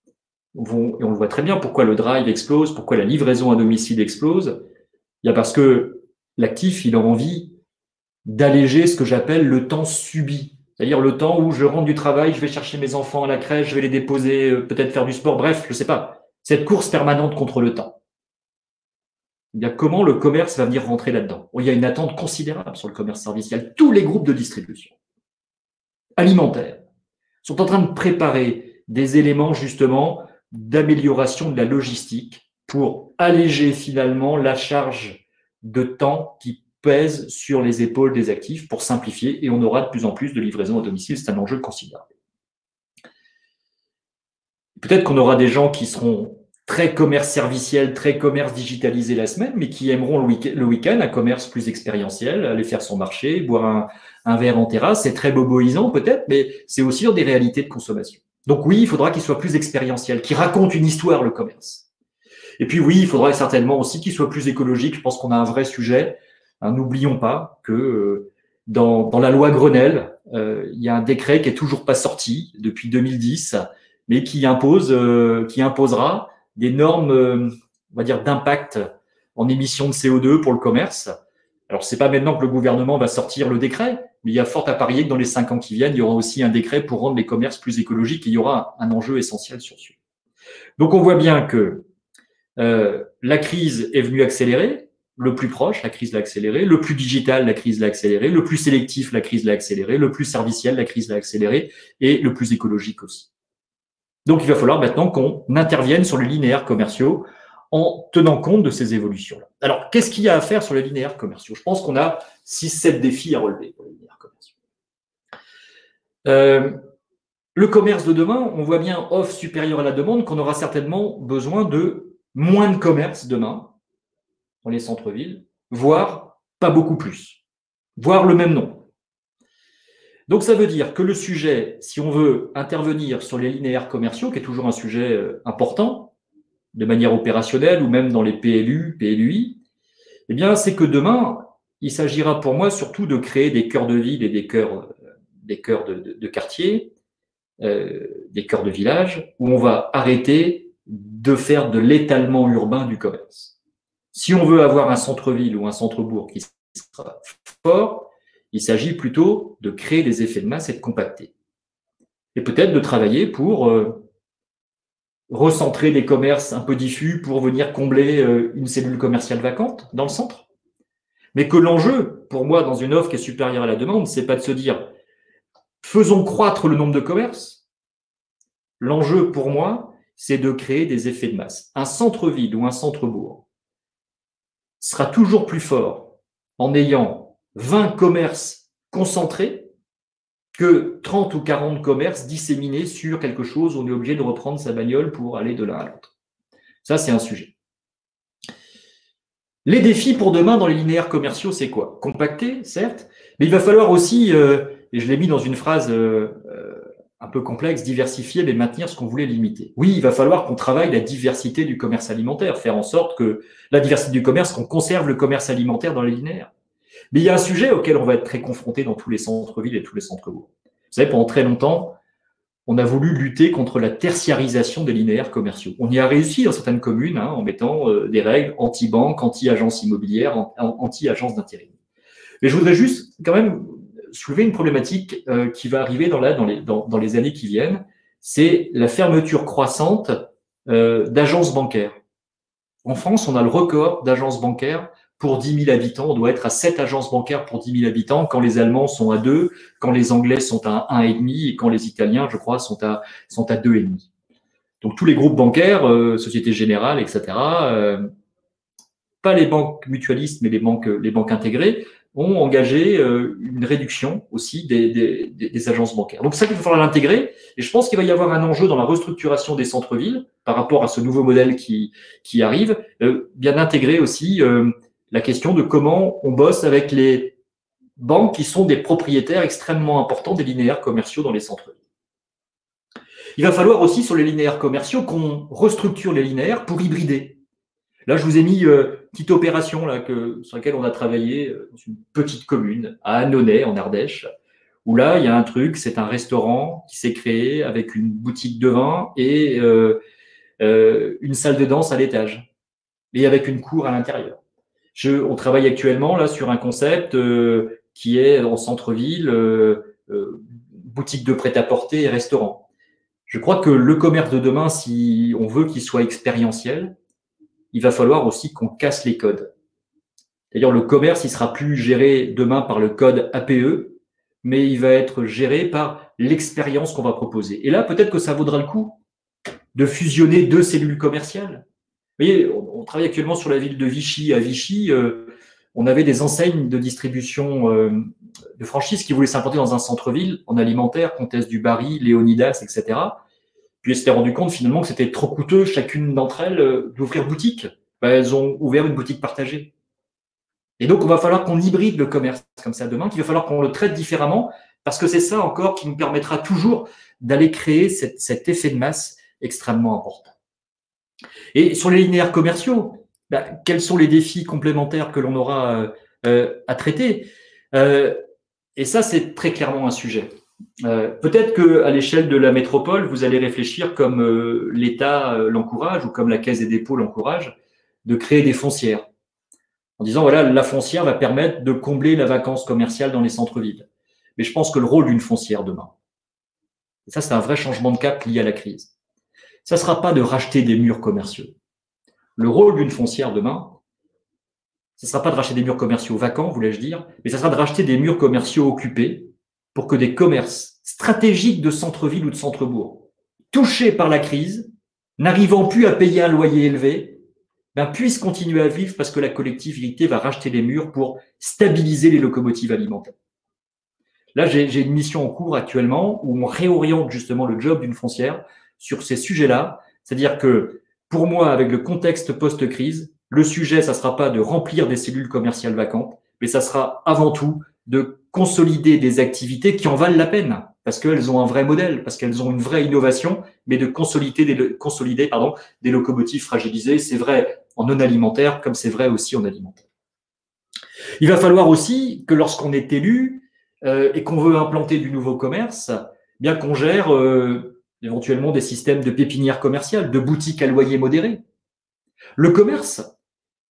vont, et on le voit très bien, pourquoi le drive explose, pourquoi la livraison à domicile explose. Il y a parce que l'actif, il a envie d'alléger ce que j'appelle le temps subi. C'est-à-dire le temps où je rentre du travail, je vais chercher mes enfants à la crèche, je vais les déposer, peut-être faire du sport, bref, je ne sais pas. Cette course permanente contre le temps. Eh bien, comment le commerce va venir rentrer là-dedans? Il y a une attente considérable sur le commerce serviciel. Tous les groupes de distribution alimentaires sont en train de préparer des éléments justement d'amélioration de la logistique pour alléger finalement la charge de temps qui pèse sur les épaules des actifs pour simplifier, et on aura de plus en plus de livraisons à domicile. C'est un enjeu considérable. Peut-être qu'on aura des gens qui seront très commerce serviciel, très commerce digitalisé la semaine, mais qui aimeront le week-end un commerce plus expérientiel, aller faire son marché, boire un verre en terrasse. C'est très boboisant peut-être, mais c'est aussi dans des réalités de consommation. Donc oui, il faudra qu'il soit plus expérientiel, qu'il raconte une histoire, le commerce. Et puis oui, il faudra certainement aussi qu'il soit plus écologique. Je pense qu'on a un vrai sujet. N'oublions pas que dans la loi Grenelle, il y a un décret qui est toujours pas sorti depuis 2010, mais qui imposera des normes, on va dire, d'impact en émissions de CO2 pour le commerce. Alors, c'est pas maintenant que le gouvernement va sortir le décret, mais il y a fort à parier que dans les 5 ans qui viennent, il y aura aussi un décret pour rendre les commerces plus écologiques, et il y aura un enjeu essentiel sur ce. Donc, on voit bien que la crise est venue accélérer. Le plus proche, la crise l'a accéléré. Le plus digital, la crise l'a accéléré. Le plus sélectif, la crise l'a accéléré. Le plus serviciel, la crise l'a accéléré. Et le plus écologique aussi. Donc, il va falloir maintenant qu'on intervienne sur les linéaires commerciaux en tenant compte de ces évolutions-là. Alors, qu'est-ce qu'il y a à faire sur les linéaires commerciaux? Je pense qu'on a 6-7 défis à relever pour les linéaires commerciaux. Le commerce de demain, on voit bien offre supérieure à la demande, qu'on aura certainement besoin de moins de commerce demain dans les centres-villes, voire pas beaucoup plus, voire le même nombre. Donc, ça veut dire que le sujet, si on veut intervenir sur les linéaires commerciaux, qui est toujours un sujet important, de manière opérationnelle ou même dans les PLU, PLUI, eh bien, c'est que demain, il s'agira pour moi surtout de créer des cœurs de ville et des cœurs de quartier, des cœurs de village, où on va arrêter de faire de l'étalement urbain du commerce. Si on veut avoir un centre-ville ou un centre-bourg qui sera fort, il s'agit plutôt de créer des effets de masse et de compacter. Et peut-être de travailler pour recentrer des commerces un peu diffus pour venir combler une cellule commerciale vacante dans le centre. Mais que l'enjeu, pour moi, dans une offre qui est supérieure à la demande, c'est pas de se dire faisons croître le nombre de commerces. L'enjeu, pour moi, c'est de créer des effets de masse. Un centre-ville ou un centre-bourg sera toujours plus fort en ayant 20 commerces concentrés que 30 ou 40 commerces disséminés sur quelque chose où on est obligé de reprendre sa bagnole pour aller de l'un à l'autre. Ça, c'est un sujet. Les défis pour demain dans les linéaires commerciaux, c'est quoi? Compacter, certes, mais il va falloir aussi, et je l'ai mis dans une phrase un peu complexe, diversifier mais maintenir ce qu'on voulait limiter. Oui, il va falloir qu'on travaille la diversité du commerce alimentaire, faire en sorte que la diversité du commerce, qu'on conserve le commerce alimentaire dans les linéaires. Mais il y a un sujet auquel on va être très confronté dans tous les centres-villes et tous les centres-bourgs. Vous savez, pendant très longtemps, on a voulu lutter contre la tertiarisation des linéaires commerciaux. On y a réussi dans certaines communes en mettant des règles anti-banque, anti-agence immobilière, anti-agence d'intérim. Mais je voudrais juste quand même soulever une problématique qui va arriver dans les années qui viennent, c'est la fermeture croissante d'agences bancaires. En France, on a le record d'agences bancaires pour 10 000 habitants. On doit être à 7 agences bancaires pour 10 000 habitants, quand les Allemands sont à 2, quand les Anglais sont à 1,5 et quand les Italiens, je crois, sont à 2,5. Donc tous les groupes bancaires, Société Générale, etc., pas les banques mutualistes, mais les banques intégrées, ont engagé une réduction aussi des agences bancaires. Donc ça, il va falloir l'intégrer. Et je pense qu'il va y avoir un enjeu dans la restructuration des centres-villes par rapport à ce nouveau modèle qui arrive, bien intégrer aussi la question de comment on bosse avec les banques qui sont des propriétaires extrêmement importants des linéaires commerciaux dans les centres-villes. Il va falloir aussi sur les linéaires commerciaux qu'on restructure les linéaires pour hybrider. Là, je vous ai mis une petite opération là, sur laquelle on a travaillé dans une petite commune, à Annonay, en Ardèche, où là, il y a un truc, c'est un restaurant qui s'est créé avec une boutique de vin et une salle de danse à l'étage, et avec une cour à l'intérieur. On travaille actuellement là sur un concept qui est en centre-ville, boutique de prêt-à-porter et restaurant. Je crois que le commerce de demain, si on veut qu'il soit expérientiel, il va falloir aussi qu'on casse les codes. D'ailleurs, le commerce, il sera plus géré demain par le code APE, mais il va être géré par l'expérience qu'on va proposer. Et là, peut-être que ça vaudra le coup de fusionner 2 cellules commerciales. Vous voyez, on travaille actuellement sur la ville de Vichy. À Vichy, on avait des enseignes de distribution de franchise qui voulaient s'implanter dans un centre-ville en alimentaire, Comtesse du Barry, Léonidas, etc. Puis elles s'étaient rendu compte finalement que c'était trop coûteux, chacune d'entre elles, d'ouvrir boutique. Elles ont ouvert une boutique partagée. Et donc, on va falloir qu'on hybride le commerce comme ça demain, qu'il va falloir qu'on le traite différemment, parce que c'est ça encore qui nous permettra toujours d'aller créer cet effet de masse extrêmement important. Et sur les linéaires commerciaux, quels sont les défis complémentaires que l'on aura à traiter? Et ça, c'est très clairement un sujet. Peut-être qu'à l'échelle de la métropole, vous allez réfléchir comme l'État l'encourage ou comme la Caisse des dépôts l'encourage, de créer des foncières. En disant, voilà, la foncière va permettre de combler la vacance commerciale dans les centres-villes. Mais je pense que le rôle d'une foncière demain, et ça, c'est un vrai changement de cap lié à la crise, ça ne sera pas de racheter des murs commerciaux. Le rôle d'une foncière demain, ce ne sera pas de racheter des murs commerciaux vacants, voulais-je dire, mais ça sera de racheter des murs commerciaux occupés pour que des commerces stratégiques de centre-ville ou de centre-bourg, touchés par la crise, n'arrivant plus à payer un loyer élevé, puissent continuer à vivre parce que la collectivité va racheter les murs pour stabiliser les locomotives alimentaires. Là, j'ai une mission en cours actuellement où on réoriente justement le job d'une foncière sur ces sujets-là. C'est-à-dire que pour moi, avec le contexte post-crise, le sujet, ça ne sera pas de remplir des cellules commerciales vacantes, mais ça sera avant tout de consolider des activités qui en valent la peine, parce qu'elles ont un vrai modèle, parce qu'elles ont une vraie innovation, mais de consolider des locomotives fragilisées. C'est vrai en non-alimentaire, comme c'est vrai aussi en alimentaire. Il va falloir aussi que lorsqu'on est élu et qu'on veut implanter du nouveau commerce, bien qu'on gère éventuellement des systèmes de pépinières commerciales, de boutiques à loyer modéré. Le commerce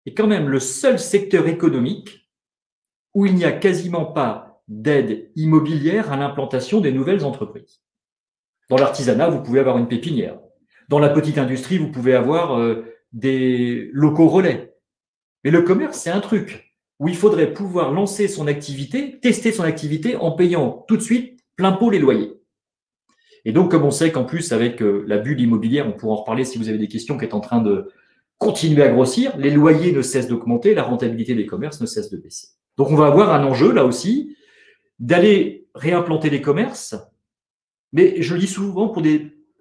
est quand même le seul secteur économique où il n'y a quasiment pas d'aide immobilière à l'implantation des nouvelles entreprises. Dans l'artisanat, vous pouvez avoir une pépinière. Dans la petite industrie, vous pouvez avoir des locaux relais. Mais le commerce, c'est un truc où il faudrait pouvoir lancer son activité, tester son activité en payant tout de suite plein pot les loyers. Et donc, comme on sait qu'en plus, avec la bulle immobilière, on pourra en reparler si vous avez des questions, qui est en train de continuer à grossir, les loyers ne cessent d'augmenter, la rentabilité des commerces ne cesse de baisser. Donc, on va avoir un enjeu, là aussi, d'aller réimplanter les commerces, mais je le dis souvent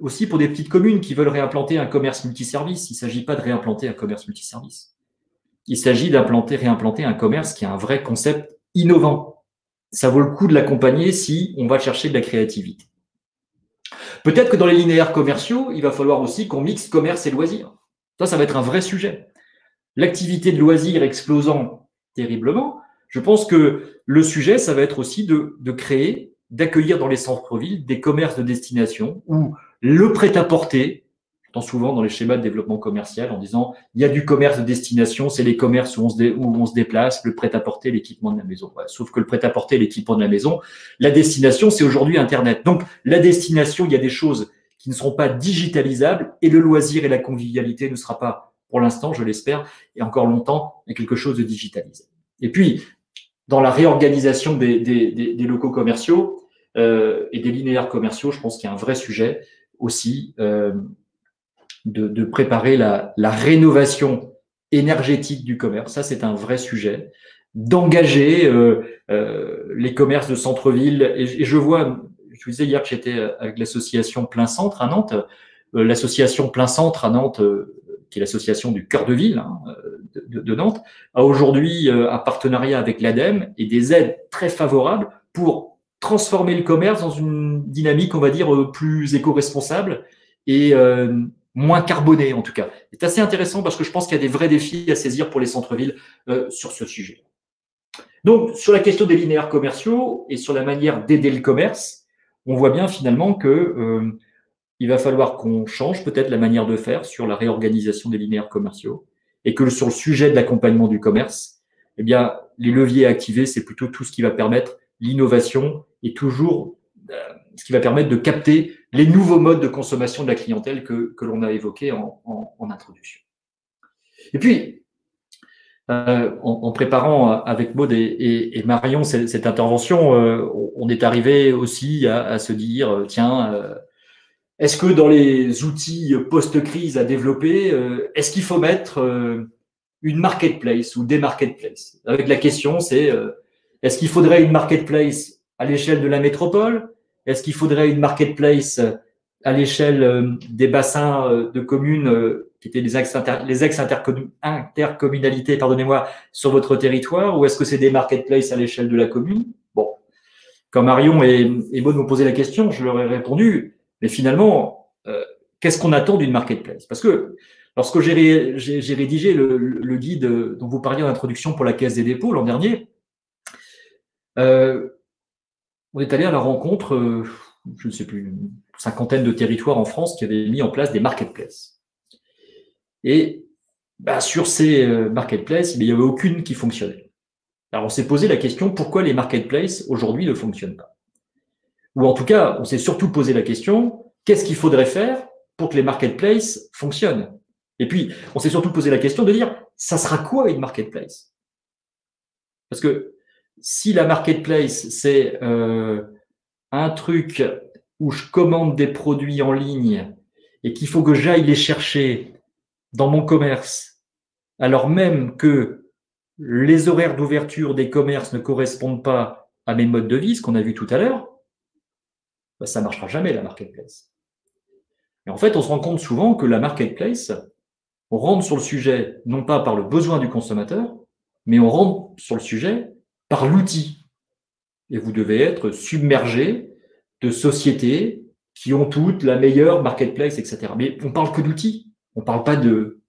aussi pour des petites communes qui veulent réimplanter un commerce multiservice. Il ne s'agit pas de réimplanter un commerce multiservice. Il s'agit réimplanter un commerce qui a un vrai concept innovant. Ça vaut le coup de l'accompagner si on va chercher de la créativité. Peut-être que dans les linéaires commerciaux, il va falloir aussi qu'on mixe commerce et loisirs. Ça va être un vrai sujet. L'activité de loisirs explosant terriblement, je pense que le sujet, ça va être aussi de créer, d'accueillir dans les centres-villes des commerces de destination où le prêt-à-porter, j'entends souvent dans les schémas de développement commercial en disant il y a du commerce de destination, c'est les commerces où on se déplace, le prêt-à-porter, l'équipement de la maison. Ouais, sauf que le prêt-à-porter, l'équipement de la maison, la destination, c'est aujourd'hui Internet. Donc, la destination, il y a des choses qui ne seront pas digitalisables et le loisir et la convivialité ne sera pas, pour l'instant, je l'espère, et encore longtemps, quelque chose de digitalisé. Et puis, dans la réorganisation des locaux commerciaux et des linéaires commerciaux, je pense qu'il y a un vrai sujet aussi de préparer la rénovation énergétique du commerce. Ça, c'est un vrai sujet d'engager les commerces de centre-ville. Et je vois, je vous disais hier que j'étais avec l'association Plein Centre à Nantes, l'association Plein Centre à Nantes, qui est l'association du cœur de ville de Nantes, a aujourd'hui un partenariat avec l'ADEME et des aides très favorables pour transformer le commerce dans une dynamique, on va dire, plus éco-responsable et moins carbonée en tout cas. C'est assez intéressant parce que je pense qu'il y a des vrais défis à saisir pour les centres-villes sur ce sujet. Donc, sur la question des linéaires commerciaux et sur la manière d'aider le commerce, on voit bien finalement que il va falloir qu'on change peut-être la manière de faire sur la réorganisation des linéaires commerciaux et que sur le sujet de l'accompagnement du commerce, eh bien, les leviers à activer, c'est plutôt tout ce qui va permettre l'innovation et toujours ce qui va permettre de capter les nouveaux modes de consommation de la clientèle que l'on a évoqués en introduction. Et puis, en préparant avec Maud et Marion cette intervention, on est arrivé aussi à se dire, tiens, est-ce que dans les outils post-crise à développer, est-ce qu'il faut mettre une marketplace ou des marketplaces? Avec la question, c'est est-ce qu'il faudrait une marketplace à l'échelle de la métropole? Est-ce qu'il faudrait une marketplace à l'échelle des bassins de communes qui étaient les ex-intercommunalités, pardonnez-moi, sur votre territoire? Ou est-ce que c'est des marketplaces à l'échelle de la commune? Bon, quand Marion et Maud m'ont posé la question, je leur ai répondu, mais finalement, qu'est-ce qu'on attend d'une marketplace? Parce que lorsque j'ai rédigé le guide dont vous parliez en introduction pour la Caisse des dépôts l'an dernier, on est allé à la rencontre, je ne sais plus, une cinquantaine de territoires en France qui avaient mis en place des marketplaces. Et sur ces marketplaces, il n'y avait aucune qui fonctionnait. Alors on s'est posé la question, pourquoi les marketplaces aujourd'hui ne fonctionnent pas? Ou en tout cas, on s'est surtout posé la question, qu'est-ce qu'il faudrait faire pour que les marketplaces fonctionnent? Et puis, on s'est surtout posé la question de dire, ça sera quoi une marketplace? Parce que si la marketplace, c'est un truc où je commande des produits en ligne et qu'il faut que j'aille les chercher dans mon commerce, alors même que les horaires d'ouverture des commerces ne correspondent pas à mes modes de vie, ce qu'on a vu tout à l'heure, ça ne marchera jamais, la marketplace. Et en fait, on se rend compte souvent que la marketplace, on rentre sur le sujet non pas par le besoin du consommateur, mais on rentre sur le sujet par l'outil. Et vous devez être submergé de sociétés qui ont toutes la meilleure marketplace, etc. Mais on ne parle que d'outils, on ne parle pas de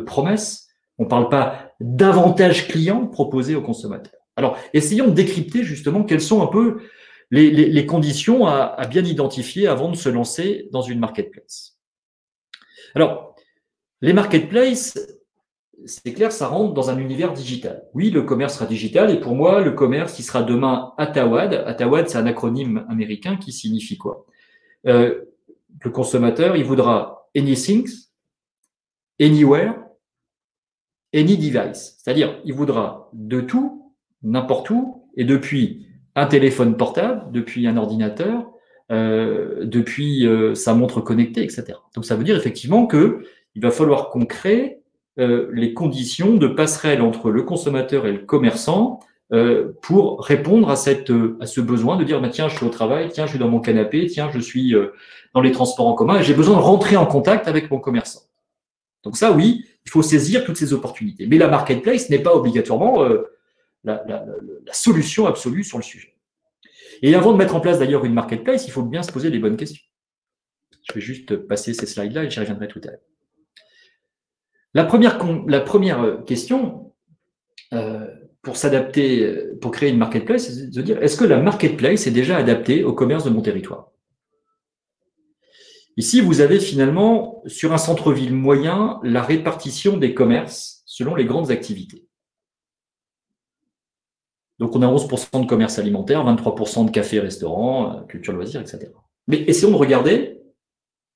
promesses, on ne parle pas d'avantages clients proposés aux consommateurs. Alors, essayons de décrypter justement quelles sont un peu les conditions à bien identifier avant de se lancer dans une marketplace. Alors, les marketplaces, c'est clair, ça rentre dans un univers digital. Oui, le commerce sera digital et pour moi, le commerce, il sera demain ATAWAD. ATAWAD, c'est un acronyme américain qui signifie quoi? Le consommateur, il voudra anything, anywhere, any device. C'est-à-dire, il voudra de tout, n'importe où, et depuis un téléphone portable, depuis un ordinateur, depuis sa montre connectée, etc. Donc, ça veut dire effectivement qu'il va falloir qu'on crée les conditions de passerelle entre le consommateur et le commerçant pour répondre à ce besoin de dire tiens, je suis au travail, tiens, je suis dans mon canapé, tiens, je suis dans les transports en commun et j'ai besoin de rentrer en contact avec mon commerçant. Donc ça, oui, il faut saisir toutes ces opportunités. Mais la marketplace n'est pas obligatoirement la solution absolue sur le sujet. Et avant de mettre en place d'ailleurs une marketplace, il faut bien se poser les bonnes questions. Je vais juste passer ces slides-là et j'y reviendrai tout à l'heure. La première question pour s'adapter, pour créer une marketplace, c'est de se dire est-ce que la marketplace est déjà adaptée au commerce de mon territoire? Ici, vous avez finalement, sur un centre-ville moyen, la répartition des commerces selon les grandes activités. Donc, on a 11% de commerce alimentaire, 23% de cafés, restaurants, culture, loisirs, etc. Mais essayons de regarder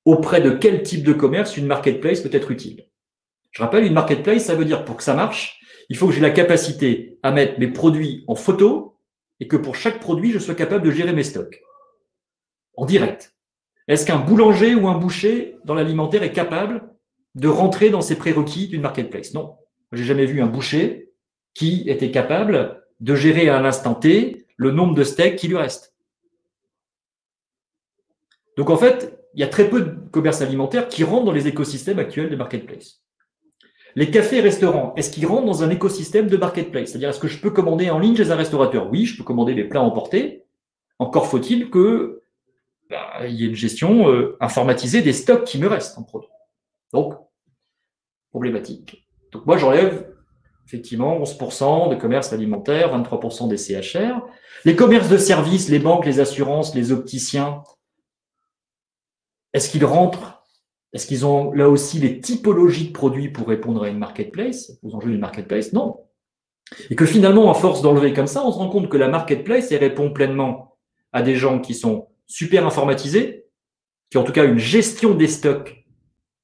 auprès de quel type de commerce une marketplace peut être utile. Je rappelle, une marketplace, ça veut dire pour que ça marche, il faut que j'ai la capacité à mettre mes produits en photo et que pour chaque produit, je sois capable de gérer mes stocks en direct. Est-ce qu'un boulanger ou un boucher dans l'alimentaire est capable de rentrer dans ces prérequis d'une marketplace? Non. J'ai jamais vu un boucher qui était capable de gérer à l'instant T le nombre de steaks qui lui reste. Donc en fait, il y a très peu de commerce alimentaire qui rentrent dans les écosystèmes actuels de marketplace. Les cafés et restaurants, est-ce qu'ils rentrent dans un écosystème de marketplace? C'est-à-dire, est-ce que je peux commander en ligne chez un restaurateur? Oui, je peux commander des plats emportés. Encore faut-il que il y ait une gestion informatisée des stocks qui me restent en produit. Donc, problématique. Donc moi, j'enlève effectivement 11% de commerce alimentaire, 23% des CHR. Les commerces de services, les banques, les assurances, les opticiens, est-ce qu'ils rentrent? Est-ce qu'ils ont là aussi les typologies de produits pour répondre à une marketplace, aux enjeux d'une marketplace? Non. Et que finalement, à force d'enlever comme ça, on se rend compte que la marketplace, elle répond pleinement à des gens qui sont super informatisés, qui ont en tout cas une gestion des stocks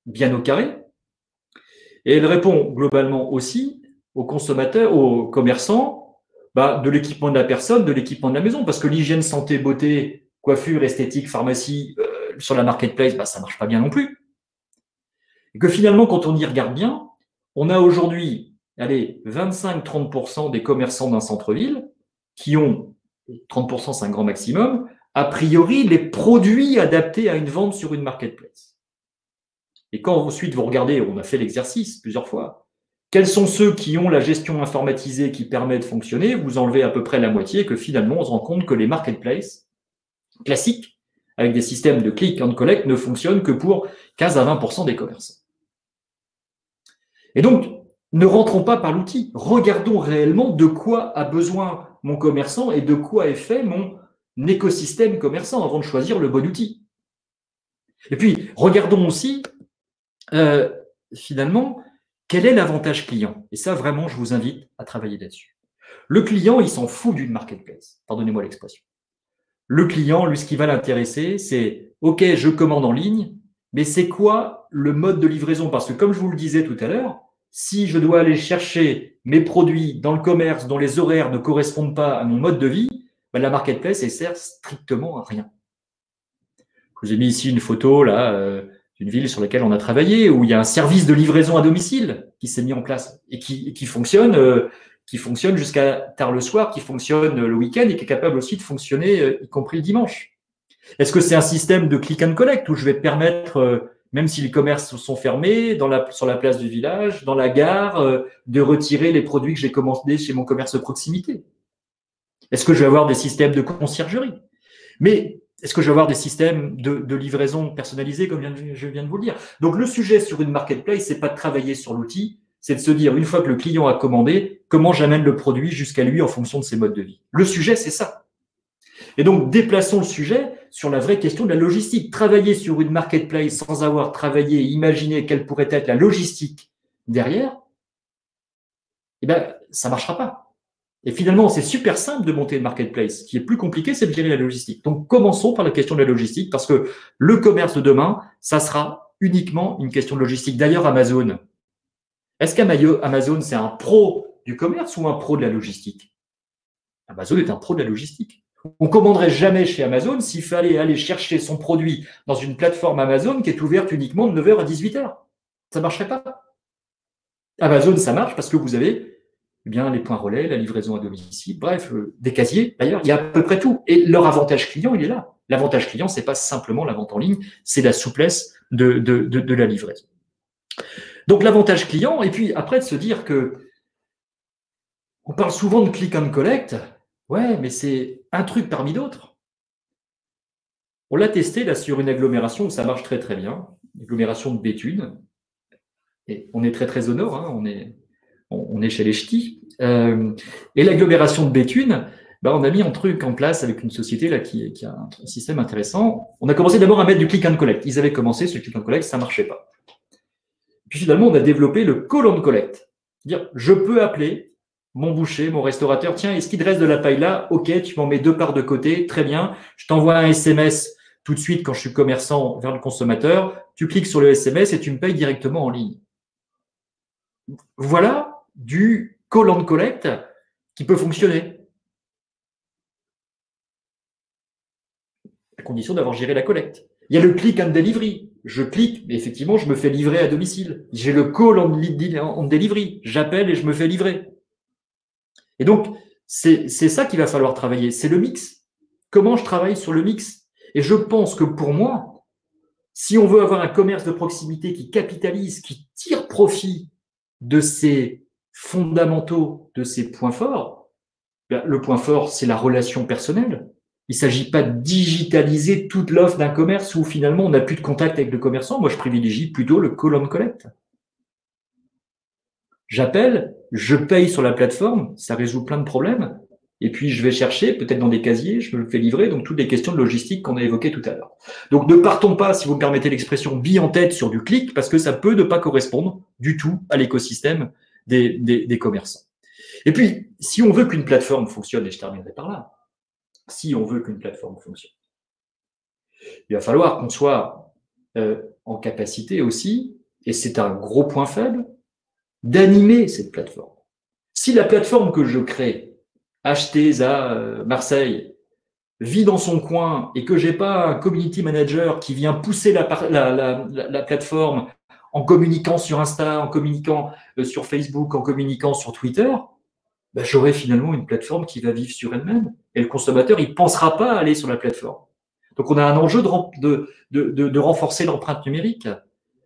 bien au carré. Et elle répond globalement aussi aux consommateurs, aux commerçants, de l'équipement de la personne, de l'équipement de la maison. Parce que l'hygiène, santé, beauté, coiffure, esthétique, pharmacie, sur la marketplace, ça marche pas bien non plus. Et que finalement, quand on y regarde bien, on a aujourd'hui, 25-30% des commerçants d'un centre-ville qui ont, 30% c'est un grand maximum, a priori les produits adaptés à une vente sur une marketplace. Et quand ensuite vous regardez, on a fait l'exercice plusieurs fois, quels sont ceux qui ont la gestion informatisée qui permet de fonctionner, vous enlevez à peu près la moitié et que finalement on se rend compte que les marketplaces classiques, avec des systèmes de click and collect, ne fonctionnent que pour 15 à 20% des commerçants. Et donc, ne rentrons pas par l'outil. Regardons réellement de quoi a besoin mon commerçant et de quoi est fait mon écosystème commerçant avant de choisir le bon outil. Et puis, regardons aussi, finalement, quel est l'avantage client? Et ça, vraiment, je vous invite à travailler là-dessus. Le client, il s'en fout d'une marketplace. Pardonnez-moi l'expression. Le client, lui, ce qui va l'intéresser, c'est « Ok, je commande en ligne, mais c'est quoi le mode de livraison ?» Parce que comme je vous le disais tout à l'heure, si je dois aller chercher mes produits dans le commerce dont les horaires ne correspondent pas à mon mode de vie, la marketplace, elle sert strictement à rien. Je vous ai mis ici une photo là d'une ville sur laquelle on a travaillé, où il y a un service de livraison à domicile qui s'est mis en place et qui fonctionne jusqu'à tard le soir, qui fonctionne le week-end et qui est capable aussi de fonctionner y compris le dimanche. Est-ce que c'est un système de click and collect où je vais permettre, même si les commerces sont fermés, sur la place du village, dans la gare, de retirer les produits que j'ai commandés chez mon commerce de proximité? Est-ce que je vais avoir des systèmes de conciergerie? Mais est-ce que je vais avoir des systèmes de livraison personnalisés, comme je viens de vous le dire? Donc, le sujet sur une marketplace, c'est pas de travailler sur l'outil, c'est de se dire, une fois que le client a commandé, comment j'amène le produit jusqu'à lui en fonction de ses modes de vie. Le sujet, c'est ça. Et donc, déplaçons le sujet sur la vraie question de la logistique. Travailler sur une marketplace sans avoir travaillé et imaginé quelle pourrait être la logistique derrière, ça ne marchera pas. Et finalement, c'est super simple de monter une marketplace. Ce qui est plus compliqué, c'est de gérer la logistique. Donc, commençons par la question de la logistique parce que le commerce de demain, ça sera uniquement une question de logistique. D'ailleurs, Amazon, est-ce qu'Amazon, c'est un pro du commerce ou un pro de la logistique? Amazon est un pro de la logistique. On ne commanderait jamais chez Amazon s'il fallait aller chercher son produit dans une plateforme Amazon qui est ouverte uniquement de 9h à 18h. Ça ne marcherait pas. Amazon, ça marche parce que vous avez les points relais, la livraison à domicile, bref, des casiers. D'ailleurs, il y a à peu près tout. Et leur avantage client, il est là. L'avantage client, ce n'est pas simplement la vente en ligne, c'est la souplesse de la livraison. Donc, l'avantage client, et puis après de se dire que on parle souvent de click and collect. Ouais, mais c'est un truc parmi d'autres. On l'a testé là sur une agglomération où ça marche très très bien, l'agglomération de Béthune. Et on est très très au nord, hein, on est chez les Ch'tis. Et l'agglomération de Béthune, on a mis un truc en place avec une société là qui a un système intéressant. On a commencé d'abord à mettre du click and collect. Ils avaient commencé sur le click and collect, ça ne marchait pas. Puis finalement, on a développé le call and collect. C'est-à-dire, je peux appeler mon boucher, mon restaurateur, tiens, est-ce qu'il te reste de la paille là? Ok, tu m'en mets 2 parts de côté, très bien. Je t'envoie un SMS tout de suite quand je suis commerçant vers le consommateur. Tu cliques sur le SMS et tu me payes directement en ligne. Voilà du call and collect qui peut fonctionner. À condition d'avoir géré la collecte. Il y a le click and delivery. Je clique, mais effectivement, je me fais livrer à domicile. J'ai le call and delivery. J'appelle et je me fais livrer. Et donc, C'est ça qu'il va falloir travailler, c'est le mix. Comment je travaille sur le mix? Et je pense que pour moi, si on veut avoir un commerce de proximité qui capitalise, qui tire profit de ses fondamentaux, de ses points forts, le point fort, c'est la relation personnelle. Il ne s'agit pas de digitaliser toute l'offre d'un commerce où finalement on n'a plus de contact avec le commerçant. Moi, je privilégie plutôt le call and collect. J'appelle, je paye sur la plateforme, ça résout plein de problèmes. Et puis, je vais chercher, peut-être dans des casiers, je me le fais livrer. Donc, toutes les questions de logistique qu'on a évoquées tout à l'heure. Donc, ne partons pas, si vous me permettez l'expression, bille en tête sur du clic, parce que ça peut ne pas correspondre du tout à l'écosystème des commerçants. Et puis, si on veut qu'une plateforme fonctionne, et je terminerai par là, si on veut qu'une plateforme fonctionne, il va falloir qu'on soit en capacité aussi, et c'est un gros point faible, d'animer cette plateforme. Si la plateforme que je crée, achetée à Marseille, vit dans son coin et que j'ai pas un community manager qui vient pousser la plateforme en communiquant sur Insta, en communiquant sur Facebook, en communiquant sur Twitter, ben j'aurai finalement une plateforme qui va vivre sur elle-même. Et le consommateur, il ne pensera pas à aller sur la plateforme. Donc, on a un enjeu de renforcer l'empreinte numérique.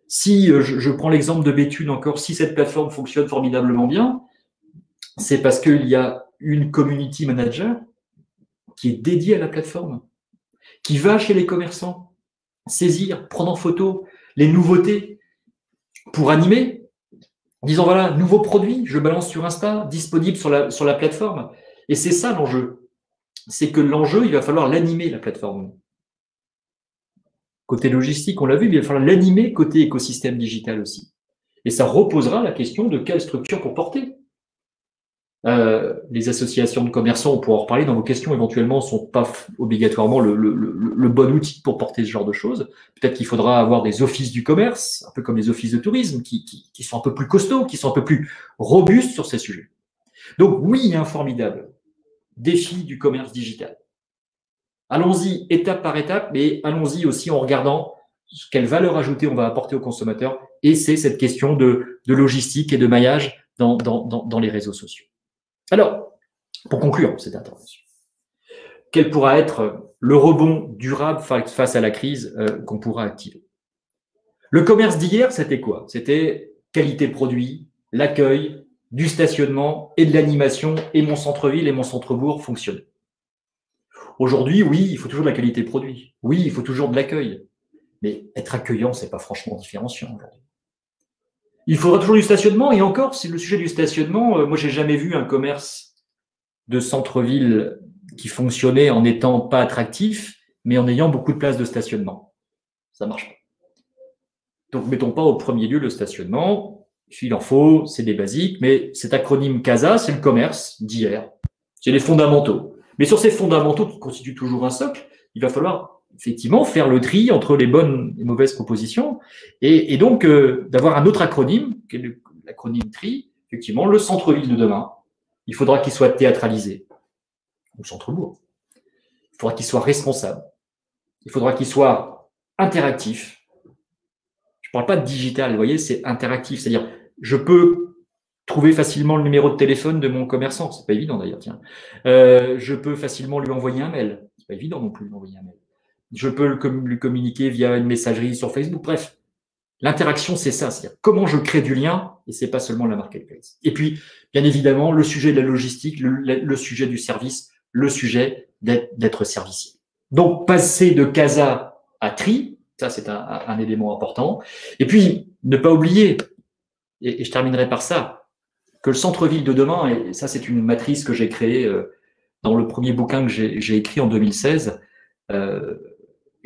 Si je prends l'exemple de Béthune encore, si cette plateforme fonctionne formidablement bien, c'est parce qu'il y a une community manager qui est dédiée à la plateforme, qui va chez les commerçants, saisir, prendre en photo les nouveautés pour animer, en disant voilà, nouveau produit, je balance sur Insta, disponible sur la plateforme. Et c'est ça l'enjeu. C'est que l'enjeu, il va falloir l'animer, la plateforme. Côté logistique, on l'a vu, mais il va falloir l'animer côté écosystème digital aussi. Et ça reposera la question de quelle structure pour porter. Les associations de commerçants, on pourra en reparler dans vos questions, éventuellement, ne sont pas obligatoirement le bon outil pour porter ce genre de choses. Peut-être qu'il faudra avoir des offices du commerce, un peu comme les offices de tourisme, qui sont un peu plus costauds, qui sont un peu plus robustes sur ces sujets. Donc oui, il y a un formidable défi du commerce digital. Allons-y étape par étape, mais allons-y aussi en regardant quelle valeur ajoutée on va apporter aux consommateurs. Et c'est cette question de logistique et de maillage dans les réseaux sociaux. Alors, pour conclure cette intervention, quel pourra être le rebond durable face à la crise qu'on pourra activer? Le commerce d'hier, c'était quoi? C'était qualité de produit, l'accueil, du stationnement et de l'animation, et mon centre-ville et mon centre-bourg fonctionnaient. Aujourd'hui, oui, il faut toujours de la qualité de produit. Oui, il faut toujours de l'accueil. Mais être accueillant, c'est pas franchement différenciant aujourd'hui. Il faudra toujours du stationnement, et encore, c'est le sujet du stationnement. Moi, j'ai jamais vu un commerce de centre-ville qui fonctionnait en n'étant pas attractif, mais en ayant beaucoup de places de stationnement. Ça marche pas. Donc, mettons pas au premier lieu le stationnement. Il en faut, c'est des basiques, mais cet acronyme CASA, c'est le commerce d'hier. C'est les fondamentaux. Mais sur ces fondamentaux qui constituent toujours un socle, il va falloir effectivement faire le tri entre les bonnes et mauvaises propositions, et donc d'avoir un autre acronyme, qui est l'acronyme TRI, effectivement, le centre-ville de demain. Il faudra qu'il soit théâtralisé, ou centre-bourg. Il faudra qu'il soit responsable. Il faudra qu'il soit interactif. Je ne parle pas de digital, vous voyez, c'est interactif, c'est-à-dire je peux trouver facilement le numéro de téléphone de mon commerçant, c'est pas évident d'ailleurs, tiens. Je peux facilement lui envoyer un mail, c'est pas évident non plus de lui envoyer un mail. Je peux lui communiquer via une messagerie sur Facebook. Bref, l'interaction, c'est ça. C'est-à-dire comment je crée du lien, et c'est pas seulement la marketplace. Et puis, bien évidemment, le sujet de la logistique, le sujet du service, le sujet d'être servicier. Donc, passer de CASA à TRI, ça, c'est un élément important. Et puis, ne pas oublier, et je terminerai par ça, que le centre-ville de demain, et ça, c'est une matrice que j'ai créée dans le premier bouquin que j'ai écrit en 2016,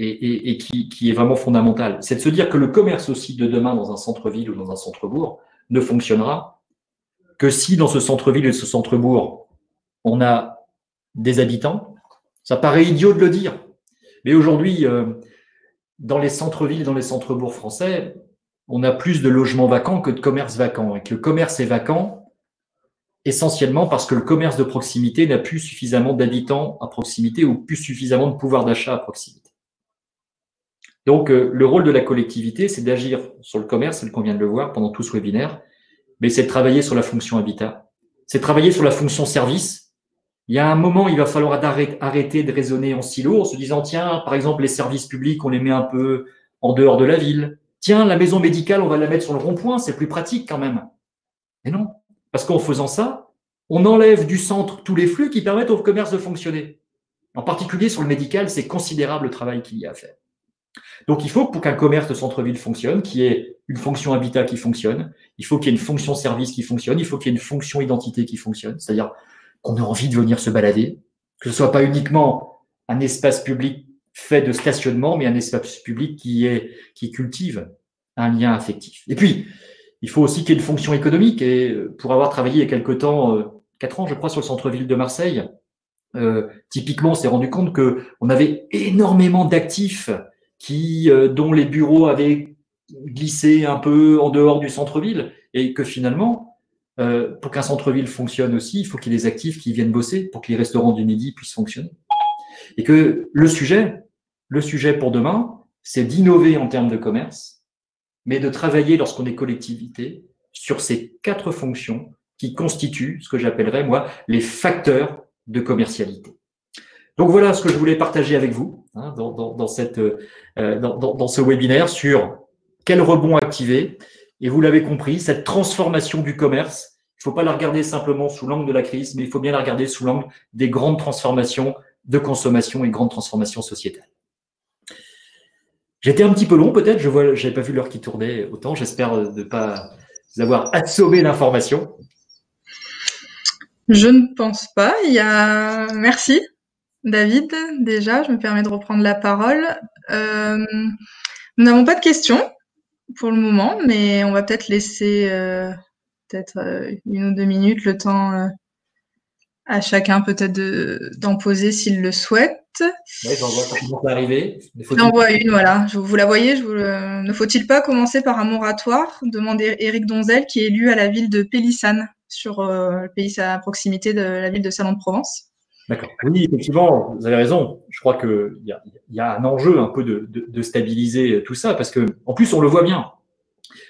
et qui est vraiment fondamental, c'est de se dire que le commerce aussi de demain dans un centre-ville ou dans un centre-bourg ne fonctionnera que si dans ce centre-ville et ce centre-bourg, on a des habitants. Ça paraît idiot de le dire, mais aujourd'hui, dans les centres-villes, dans les centres-bourgs français, on a plus de logements vacants que de commerces vacants, et que le commerce est vacant essentiellement parce que le commerce de proximité n'a plus suffisamment d'habitants à proximité ou plus suffisamment de pouvoir d'achat à proximité. Donc, le rôle de la collectivité, c'est d'agir sur le commerce, tel qu'on vient de le voir pendant tout ce webinaire, mais c'est de travailler sur la fonction habitat, c'est de travailler sur la fonction service, Il y a un moment, il va falloir arrêter de raisonner en silo en se disant, tiens, par exemple, les services publics, on les met un peu en dehors de la ville. Tiens, la maison médicale, on va la mettre sur le rond-point, c'est plus pratique quand même. Mais non, parce qu'en faisant ça, on enlève du centre tous les flux qui permettent au commerce de fonctionner. En particulier sur le médical, c'est considérable le travail qu'il y a à faire. Donc, il faut que pour qu'un commerce de centre-ville fonctionne, qu'il y ait une fonction habitat qui fonctionne, il faut qu'il y ait une fonction service qui fonctionne, il faut qu'il y ait une fonction identité qui fonctionne, c'est-à-dire qu'on ait envie de venir se balader, que ce ne soit pas uniquement un espace public fait de stationnement, mais un espace public qui cultive un lien affectif. Et puis, il faut aussi qu'il y ait une fonction économique. Et pour avoir travaillé il y a quelque temps, 4 ans, je crois, sur le centre-ville de Marseille, typiquement, on s'est rendu compte qu'on avait énormément d'actifs dont les bureaux avaient glissé un peu en dehors du centre-ville et que finalement, pour qu'un centre-ville fonctionne aussi, il faut qu'il y ait des actifs qui viennent bosser pour que les restaurants du midi puissent fonctionner. Et que le sujet pour demain, c'est d'innover en termes de commerce, mais de travailler lorsqu'on est collectivité sur ces 4 fonctions qui constituent ce que j'appellerais, moi, les facteurs de commercialité. Donc voilà ce que je voulais partager avec vous dans ce webinaire sur quel rebond activer. Et vous l'avez compris, cette transformation du commerce, il ne faut pas la regarder simplement sous l'angle de la crise, mais il faut bien la regarder sous l'angle des grandes transformations de consommation et grandes transformations sociétales. J'étais un petit peu long peut-être, je n'avais pas vu l'heure qui tournait autant, j'espère ne pas vous avoir assommé l'information. Je ne pense pas. Merci, David. Déjà, je me permets de reprendre la parole. Nous n'avons pas de questions pour le moment, mais on va peut-être laisser 1 ou 2 minutes le temps à chacun peut-être d'en poser s'il le souhaite. Oui, j'en vois qui vont arriver. J'en vois une, voilà. Vous la voyez. Ne faut-il pas commencer par un moratoire? Demande Éric Donzel, qui est élu à la ville de Pélissane, sur le pays à proximité de la ville de Salon de Provence. D'accord. Oui, effectivement, vous avez raison. Je crois qu'il y a un enjeu un peu de stabiliser tout ça, parce que en plus, on le voit bien.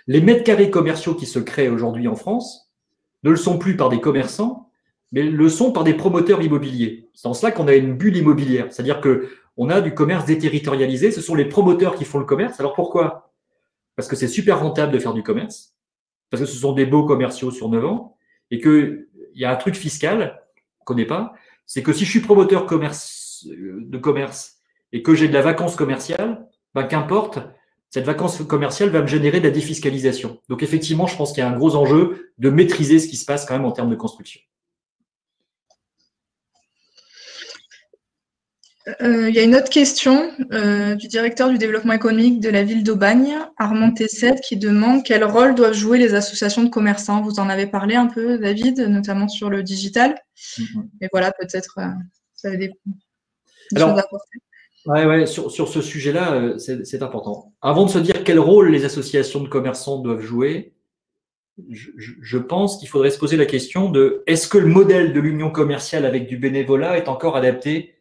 Les mètres carrés commerciaux qui se créent aujourd'hui en France ne le sont plus par des commerçants, mais le sont par des promoteurs immobiliers. C'est en cela qu'on a une bulle immobilière. C'est-à-dire qu'on a du commerce déterritorialisé. Ce sont les promoteurs qui font le commerce. Alors pourquoi? Parce que c'est super rentable de faire du commerce, parce que ce sont des baux commerciaux sur 9 ans, et qu'il y a un truc fiscal qu'on ne connaît pas, c'est que si je suis promoteur de commerce et que j'ai de la vacance commerciale, qu'importe, cette vacance commerciale va me générer de la défiscalisation. Donc effectivement, je pense qu'il y a un gros enjeu de maîtriser ce qui se passe quand même en termes de construction. Il y a une autre question du directeur du développement économique de la ville d'Aubagne, Armand Tesset, qui demande quel rôle doivent jouer les associations de commerçants. Vous en avez parlé un peu, David, notamment sur le digital. Mais voilà, peut-être vous avez des choses à apporter. Ouais, sur ce sujet-là, c'est important. Avant de se dire quel rôle les associations de commerçants doivent jouer, je pense qu'il faudrait se poser la question de est-ce que le modèle de l'union commerciale avec du bénévolat est encore adapté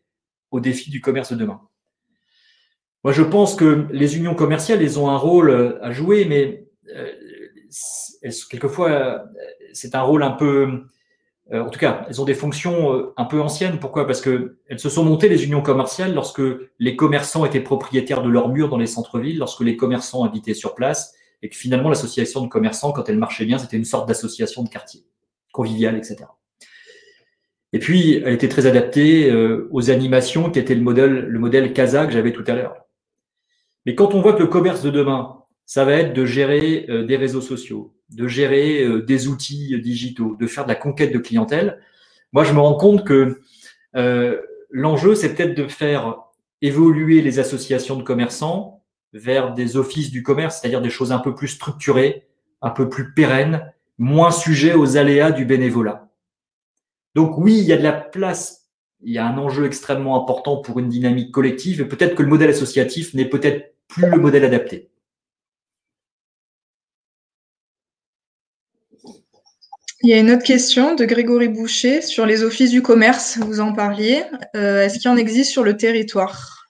aux défis du commerce de demain? Moi, je pense que les unions commerciales, elles ont un rôle à jouer, mais quelquefois, c'est un rôle un peu… en tout cas, elles ont des fonctions un peu anciennes. Pourquoi? Parce qu'elles se sont montées, les unions commerciales, lorsque les commerçants étaient propriétaires de leurs murs dans les centres-villes, lorsque les commerçants habitaient sur place, et que finalement, l'association de commerçants, quand elle marchait bien, c'était une sorte d'association de quartier, conviviale, etc. Et puis, elle était très adaptée aux animations qui étaient le modèle CASA que j'avais tout à l'heure. Mais quand on voit que le commerce de demain, ça va être de gérer des réseaux sociaux, de gérer des outils digitaux, de faire de la conquête de clientèle, moi, je me rends compte que l'enjeu, c'est peut-être de faire évoluer les associations de commerçants vers des offices du commerce, c'est-à-dire des choses un peu plus structurées, un peu plus pérennes, moins sujets aux aléas du bénévolat. Donc oui, il y a de la place, il y a un enjeu extrêmement important pour une dynamique collective, et peut-être que le modèle associatif n'est peut-être plus le modèle adapté. Il y a une autre question de Grégory Boucher sur les offices du commerce, vous en parliez. Est-ce qu'il en existe sur le territoire?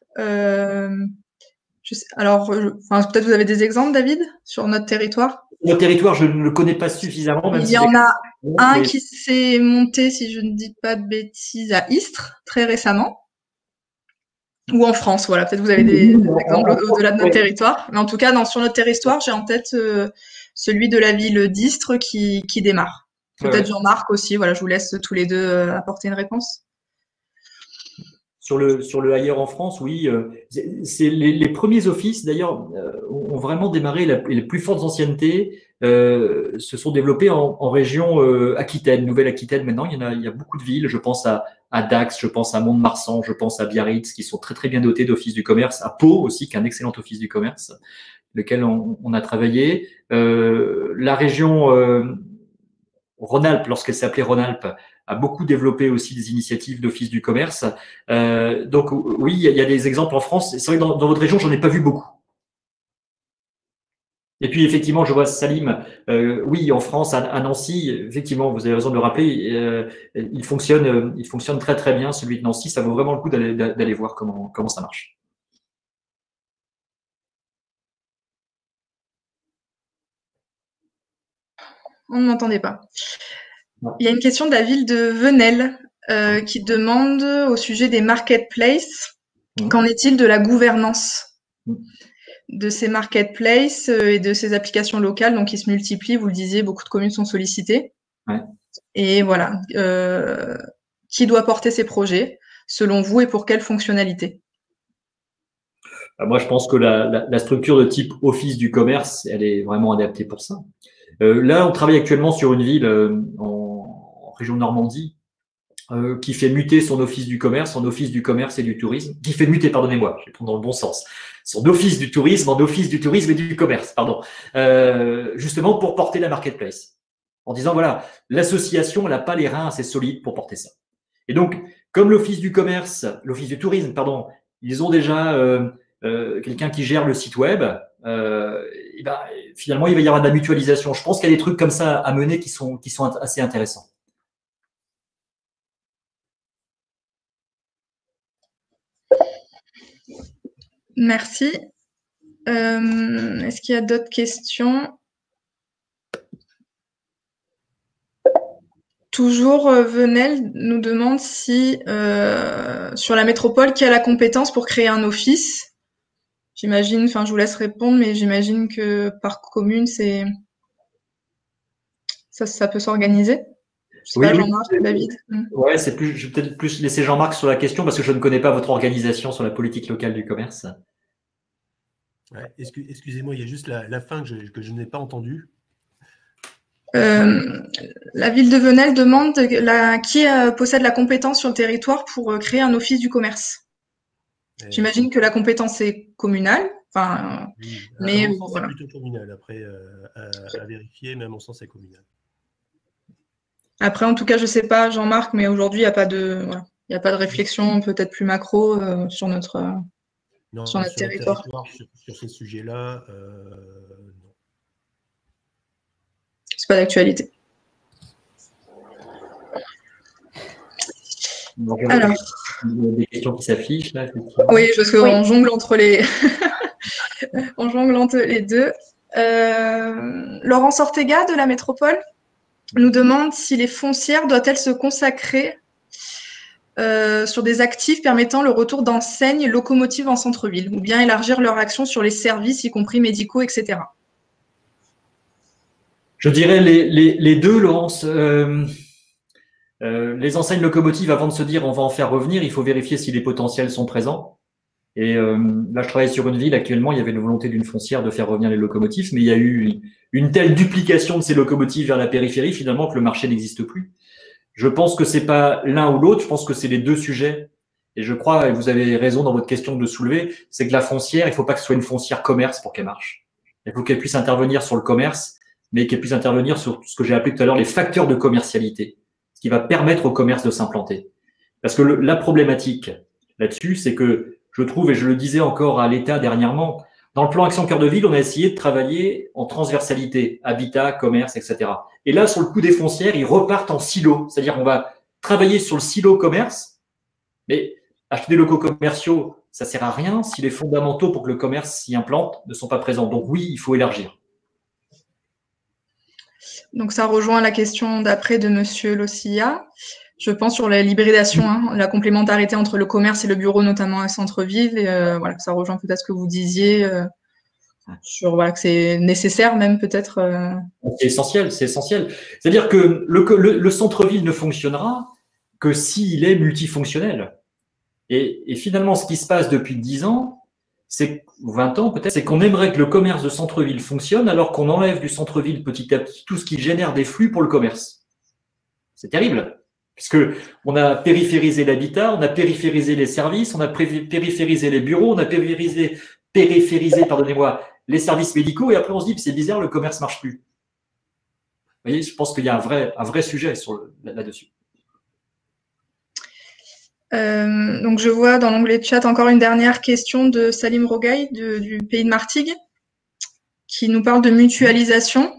Alors, peut-être vous avez des exemples, David, sur notre territoire? Sur le territoire, je ne le connais pas suffisamment. Même Il y en a un mais- qui s'est monté, si je ne dis pas de bêtises, à Istres très récemment. Ou en France, voilà. Peut-être vous avez des exemples au-delà de notre territoire. Mais en tout cas, sur notre territoire, j'ai en tête celui de la ville d'Istres qui démarre. Peut-être Jean-Marc aussi. Voilà, je vous laisse tous les deux apporter une réponse. Sur le ailleurs en France, oui. C'est les premiers offices, d'ailleurs, ont vraiment démarré, les plus fortes anciennetés se sont développées en région Aquitaine, Nouvelle-Aquitaine. Maintenant, il y a beaucoup de villes. Je pense à Dax, je pense à Mont-de-Marsan, je pense à Biarritz, qui sont très très bien dotés d'offices du commerce. À Pau aussi, qui est un excellent office du commerce, lequel on a travaillé. La région Rhône-Alpes, lorsqu'elle s'appelait Rhône-Alpes, a beaucoup développé aussi des initiatives d'office du commerce. Donc oui, il y a des exemples en France. C'est vrai que dans votre région, j'en ai pas vu beaucoup. Et puis effectivement, je vois Salim, oui, en France, à Nancy, effectivement, vous avez raison de le rappeler, il fonctionne très très bien, celui de Nancy. Ça vaut vraiment le coup d'aller voir comment ça marche. On ne m'entendait pas. Il y a une question de la ville de Venelle qui demande au sujet des marketplaces, qu'en est-il de la gouvernance de ces marketplaces et de ces applications locales, donc qui se multiplient, vous le disiez, beaucoup de communes sont sollicitées. Ouais. Et voilà, qui doit porter ces projets, selon vous, et pour quelles fonctionnalités? Moi, je pense que la structure de type office du commerce, elle est vraiment adaptée pour ça. Là, on travaille actuellement sur une ville en région Normandie qui fait muter son office du commerce en office du commerce et du tourisme. Qui fait muter, pardonnez-moi, je vais prendre dans le bon sens. Son office du tourisme en office du tourisme et du commerce, pardon. Justement pour porter la marketplace. En disant, voilà, l'association, elle n'a pas les reins assez solides pour porter ça. Et donc, comme l'office du commerce, l'office du tourisme, pardon, ils ont déjà quelqu'un qui gère le site web, et ben, finalement, il va y avoir de la mutualisation. Je pense qu'il y a des trucs comme ça à mener qui sont assez intéressants. Merci. Est-ce qu'il y a d'autres questions? Toujours, Venelle nous demande si, sur la métropole, qui a la compétence pour créer un office? J'imagine, enfin, je vous laisse répondre, mais j'imagine que par commune, ça peut s'organiser. Je sais pas, Jean-Marc, David. Ouais, je vais peut-être plus laisser Jean-Marc sur la question parce que je ne connais pas votre organisation sur la politique locale du commerce. Ouais, excusez-moi, il y a juste la fin que je n'ai pas entendue. La ville de Venelle demande qui possède la compétence sur le territoire pour créer un office du commerce. J'imagine que la compétence est communale. Enfin, oui, mais mon sens, voilà. c'est plutôt communal. Après, à vérifier, mais à mon sens, c'est communal. Après, en tout cas, je sais pas, Jean-Marc, mais aujourd'hui, il n'y a pas de réflexion peut-être plus macro sur notre territoire. Sur ces sujets-là, non. C'est pas d'actualité. Alors. Il y a des questions qui s'affichent là. Oui, parce qu'on jongle entre les deux. Laurence Ortega de la Métropole nous demande si les foncières doivent-elles se consacrer sur des actifs permettant le retour d'enseignes locomotives en centre-ville, ou bien élargir leur action sur les services, y compris médicaux, etc. Je dirais les deux, Laurence. Les enseignes locomotives, avant de se dire on va en faire revenir, il faut vérifier si les potentiels sont présents. Et là, je travaille sur une ville actuellement, il y avait une volonté d'une foncière de faire revenir les locomotives, mais il y a eu une telle duplication de ces locomotives vers la périphérie, finalement, que le marché n'existe plus. Je pense que c'est pas l'un ou l'autre, je pense que c'est les deux sujets. Et je crois, et vous avez raison dans votre question de le soulever, c'est que la foncière, il ne faut pas que ce soit une foncière commerce pour qu'elle marche. Il faut qu'elle puisse intervenir sur le commerce, mais qu'elle puisse intervenir sur ce que j'ai appelé tout à l'heure les facteurs de commercialité, ce qui va permettre au commerce de s'implanter. Parce que la problématique là-dessus, c'est que je trouve, et je le disais encore à l'État dernièrement, dans le plan Action Cœur de Ville, on a essayé de travailler en transversalité, habitat, commerce, etc. Et là, sur le coup des foncières, ils repartent en silo. C'est-à-dire qu'on va travailler sur le silo commerce, mais acheter des locaux commerciaux, ça sert à rien si les fondamentaux pour que le commerce s'y implante ne sont pas présents. Donc oui, il faut élargir. Donc ça rejoint la question d'après de Monsieur Losilla. Je pense sur l'hybridation, hein, la complémentarité entre le commerce et le bureau, notamment à centre-ville. Et voilà, ça rejoint peut-être ce que vous disiez sur voilà, que c'est nécessaire même peut-être. C'est essentiel, c'est essentiel. C'est-à-dire que le centre-ville ne fonctionnera que s'il est multifonctionnel. Et finalement, ce qui se passe depuis 10 ans, c'est 20 ans peut-être, c'est qu'on aimerait que le commerce de centre-ville fonctionne alors qu'on enlève du centre-ville petit à petit tout ce qui génère des flux pour le commerce. C'est terrible, puisque on a périphérisé l'habitat, on a périphérisé les services, on a périphérisé les bureaux, on a périphérisé, pardonnez-moi, les services médicaux, et après on se dit que c'est bizarre, le commerce marche plus. Vous voyez, je pense qu'il y a un vrai sujet là-dessus. Donc je vois dans l'onglet chat encore une dernière question de Salim Rogaï du pays de Martigues qui nous parle de mutualisation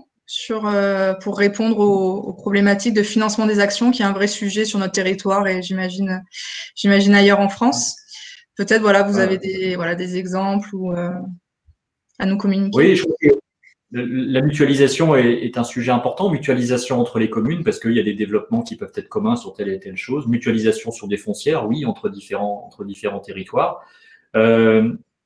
pour répondre aux problématiques de financement des actions, qui est un vrai sujet sur notre territoire et j'imagine ailleurs en France. Peut-être voilà, vous avez des exemples ou à nous communiquer. Oui, je crois que la mutualisation est un sujet important. Mutualisation entre les communes, parce qu'il y a des développements qui peuvent être communs sur telle et telle chose. Mutualisation sur des foncières, oui, entre différents territoires.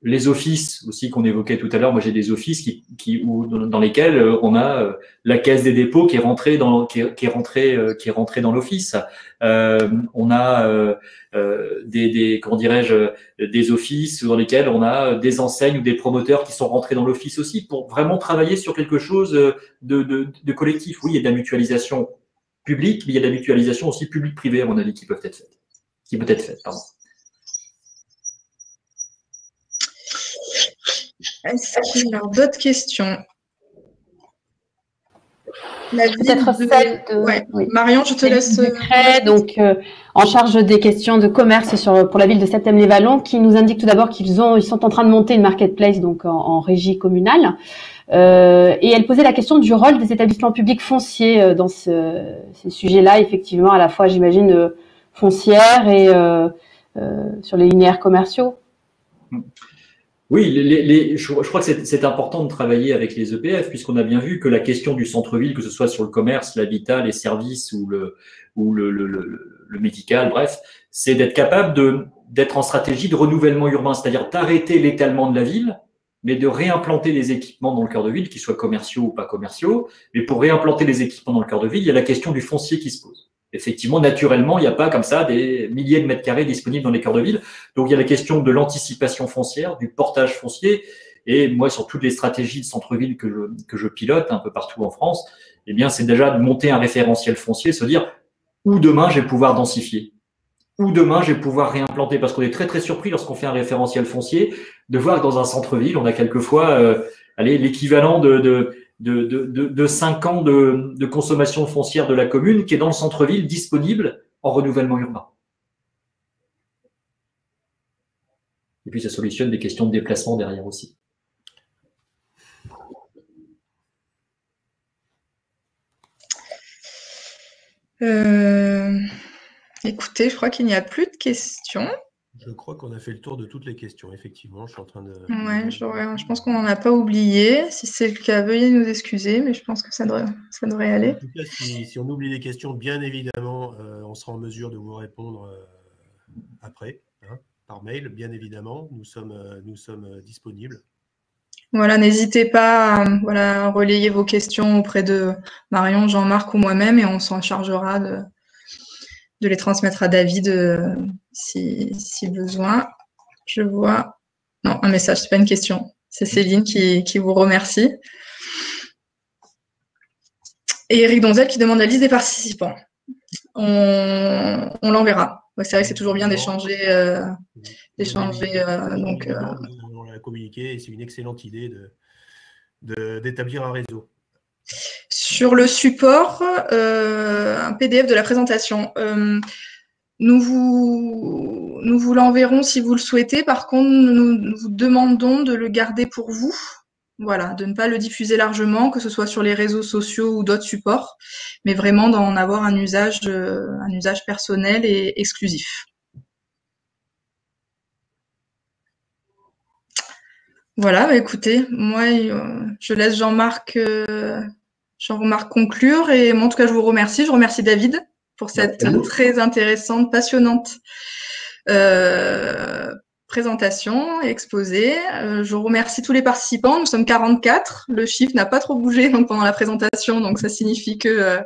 Les offices aussi qu'on évoquait tout à l'heure. Moi, j'ai des offices dans lesquels on a la caisse des dépôts qui est rentrée dans l'office. On a comment dirais-je, des offices dans lesquels on a des enseignes ou des promoteurs qui sont rentrés dans l'office aussi pour vraiment travailler sur quelque chose de collectif. Oui, il y a de la mutualisation publique, mais il y a de la mutualisation aussi publique-privée, à mon avis, qui peut être faite. Pardon. Est-ce qu'il y a d'autres questions? Peut-être celle de oui. Marion, je te laisse. Donc, en charge des questions de commerce pour la ville de Septem-les-Vallons, qui nous indique tout d'abord qu'ils sont en train de monter une marketplace donc en régie communale. Et elle posait la question du rôle des établissements publics fonciers dans ces sujets-là, effectivement, à la fois, j'imagine, foncières et sur les linéaires commerciaux. Oui, je crois que c'est important de travailler avec les EPF, puisqu'on a bien vu que la question du centre-ville, que ce soit sur le commerce, l'habitat, les services ou le médical, bref, c'est d'être capable d'être en stratégie de renouvellement urbain, c'est-à-dire d'arrêter l'étalement de la ville, mais de réimplanter des équipements dans le cœur de ville, qu'ils soient commerciaux ou pas commerciaux. Mais pour réimplanter les équipements dans le cœur de ville, il y a la question du foncier qui se pose. Effectivement, naturellement, il n'y a pas comme ça des milliers de mètres carrés disponibles dans les cœurs de ville. Donc, il y a la question de l'anticipation foncière, du portage foncier. Et moi, sur toutes les stratégies de centre-ville que je pilote un peu partout en France, eh bien, c'est déjà de monter un référentiel foncier, se dire où demain je vais pouvoir densifier, où demain je vais pouvoir réimplanter. Parce qu'on est très, très surpris lorsqu'on fait un référentiel foncier de voir que dans un centre-ville, on a quelquefois l'équivalent de 5 ans de consommation foncière de la commune qui est dans le centre-ville disponible en renouvellement urbain. Et puis, ça solutionne des questions de déplacement derrière aussi. Écoutez, je crois qu'il n'y a plus de questions. Je crois qu'on a fait le tour de toutes les questions, effectivement. Je suis en train de… Ouais, je pense qu'on n'en a pas oublié. Si c'est le cas, veuillez nous excuser, mais je pense que ça devrait aller. En tout cas, si on oublie des questions, bien évidemment, on sera en mesure de vous répondre après, hein, par mail, bien évidemment. Nous sommes disponibles. Voilà, n'hésitez pas à relayer vos questions auprès de Marion, Jean-Marc ou moi-même et on s'en chargera de les transmettre à David si besoin. Je vois… Non, un message, c'est pas une question. C'est Céline qui vous remercie. Et Eric Donzel qui demande la liste des participants. On l'enverra. Ouais, c'est vrai que c'est toujours bien d'échanger. On l'a communiqué et c'est une excellente idée d'établir un réseau. Sur le support, un PDF de la présentation. Nous vous l'enverrons si vous le souhaitez. Par contre, nous vous demandons de le garder pour vous. Voilà, de ne pas le diffuser largement, que ce soit sur les réseaux sociaux ou d'autres supports, mais vraiment d'en avoir un usage personnel et exclusif. Voilà, écoutez, moi, je laisse Jean-Marc Jean-Marc conclure. Et moi, en tout cas, je vous remercie. Je remercie David pour cette très intéressante, passionnante présentation et exposé. Je remercie tous les participants. Nous sommes 44. Le chiffre n'a pas trop bougé donc, pendant la présentation, donc ça signifie que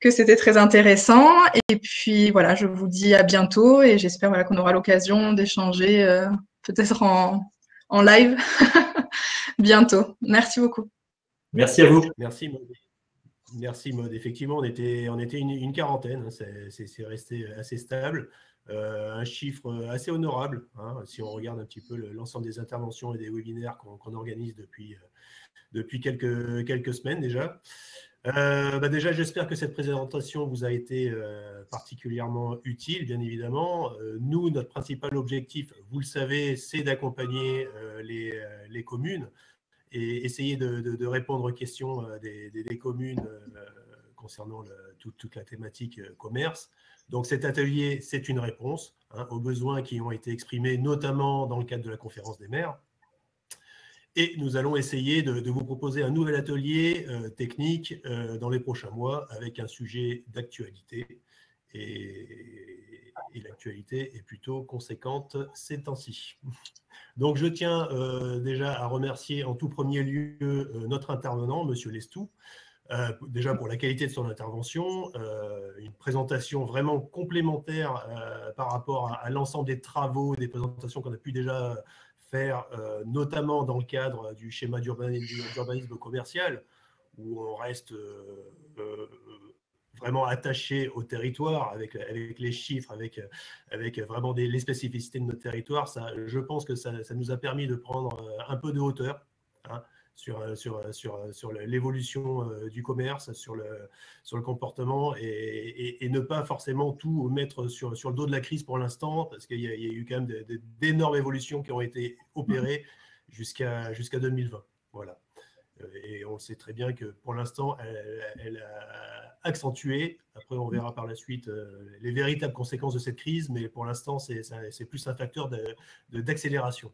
c'était très intéressant. Et puis voilà, je vous dis à bientôt et j'espère qu'on aura l'occasion d'échanger peut-être en live bientôt. Merci beaucoup. Merci à vous. Merci Maud. Merci Maud. Effectivement, on était une quarantaine, hein. C'est resté assez stable. Un chiffre assez honorable, hein, si on regarde un petit peu l'ensemble des interventions et des webinaires qu'on organise depuis quelques semaines déjà. Déjà, j'espère que cette présentation vous a été particulièrement utile, bien évidemment. Nous, notre principal objectif, vous le savez, c'est d'accompagner les communes et essayer de répondre aux questions des communes concernant toute la thématique commerce. Donc cet atelier, c'est une réponse aux besoins qui ont été exprimés, notamment dans le cadre de la conférence des maires. Et nous allons essayer de vous proposer un nouvel atelier technique dans les prochains mois avec un sujet d'actualité. Et l'actualité est plutôt conséquente ces temps-ci. Donc je tiens déjà à remercier en tout premier lieu notre intervenant, M. Lestou, déjà pour la qualité de son intervention, une présentation vraiment complémentaire par rapport à l'ensemble des travaux, des présentations qu'on a pu déjà faire, notamment dans le cadre du schéma d'urbanisme commercial, où on reste vraiment attaché au territoire, avec les chiffres, avec vraiment les spécificités de notre territoire. Ça, je pense que ça nous a permis de prendre un peu de hauteur, hein, sur l'évolution du commerce, sur le comportement, et ne pas forcément tout mettre sur le dos de la crise pour l'instant, parce qu'il y a eu quand même d'énormes évolutions qui ont été opérées jusqu'à 2020. Voilà. Et on sait très bien que pour l'instant, elle a accentué. Après, on verra par la suite les véritables conséquences de cette crise, mais pour l'instant, c'est plus un facteur d'accélération.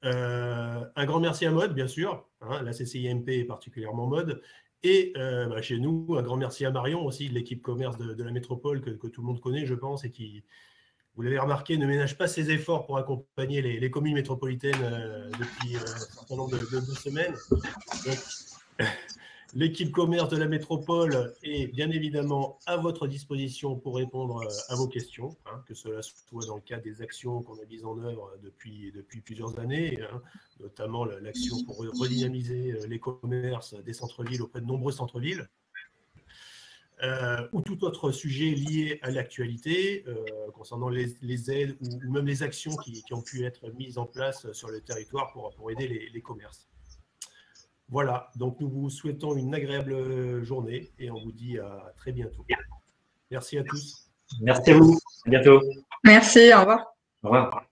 Un grand merci à Maud, bien sûr. Hein, la CCIMP est particulièrement Maud. Et chez nous, un grand merci à Marion aussi, de l'équipe commerce de la métropole que tout le monde connaît, je pense, et qui, vous l'avez remarqué, ne ménage pas ses efforts pour accompagner les communes métropolitaines depuis un certain nombre de semaines. Donc, l'équipe commerce de la métropole est bien évidemment à votre disposition pour répondre à vos questions, hein, que cela soit dans le cadre des actions qu'on a mises en œuvre depuis plusieurs années, hein, notamment l'action pour redynamiser les commerces des centres-villes auprès de nombreux centres-villes, ou tout autre sujet lié à l'actualité concernant les aides ou même les actions qui ont pu être mises en place sur le territoire pour aider les commerces. Voilà, donc nous vous souhaitons une agréable journée et on vous dit à très bientôt. Merci à tous. Merci à vous. À bientôt. Merci, au revoir. Au revoir.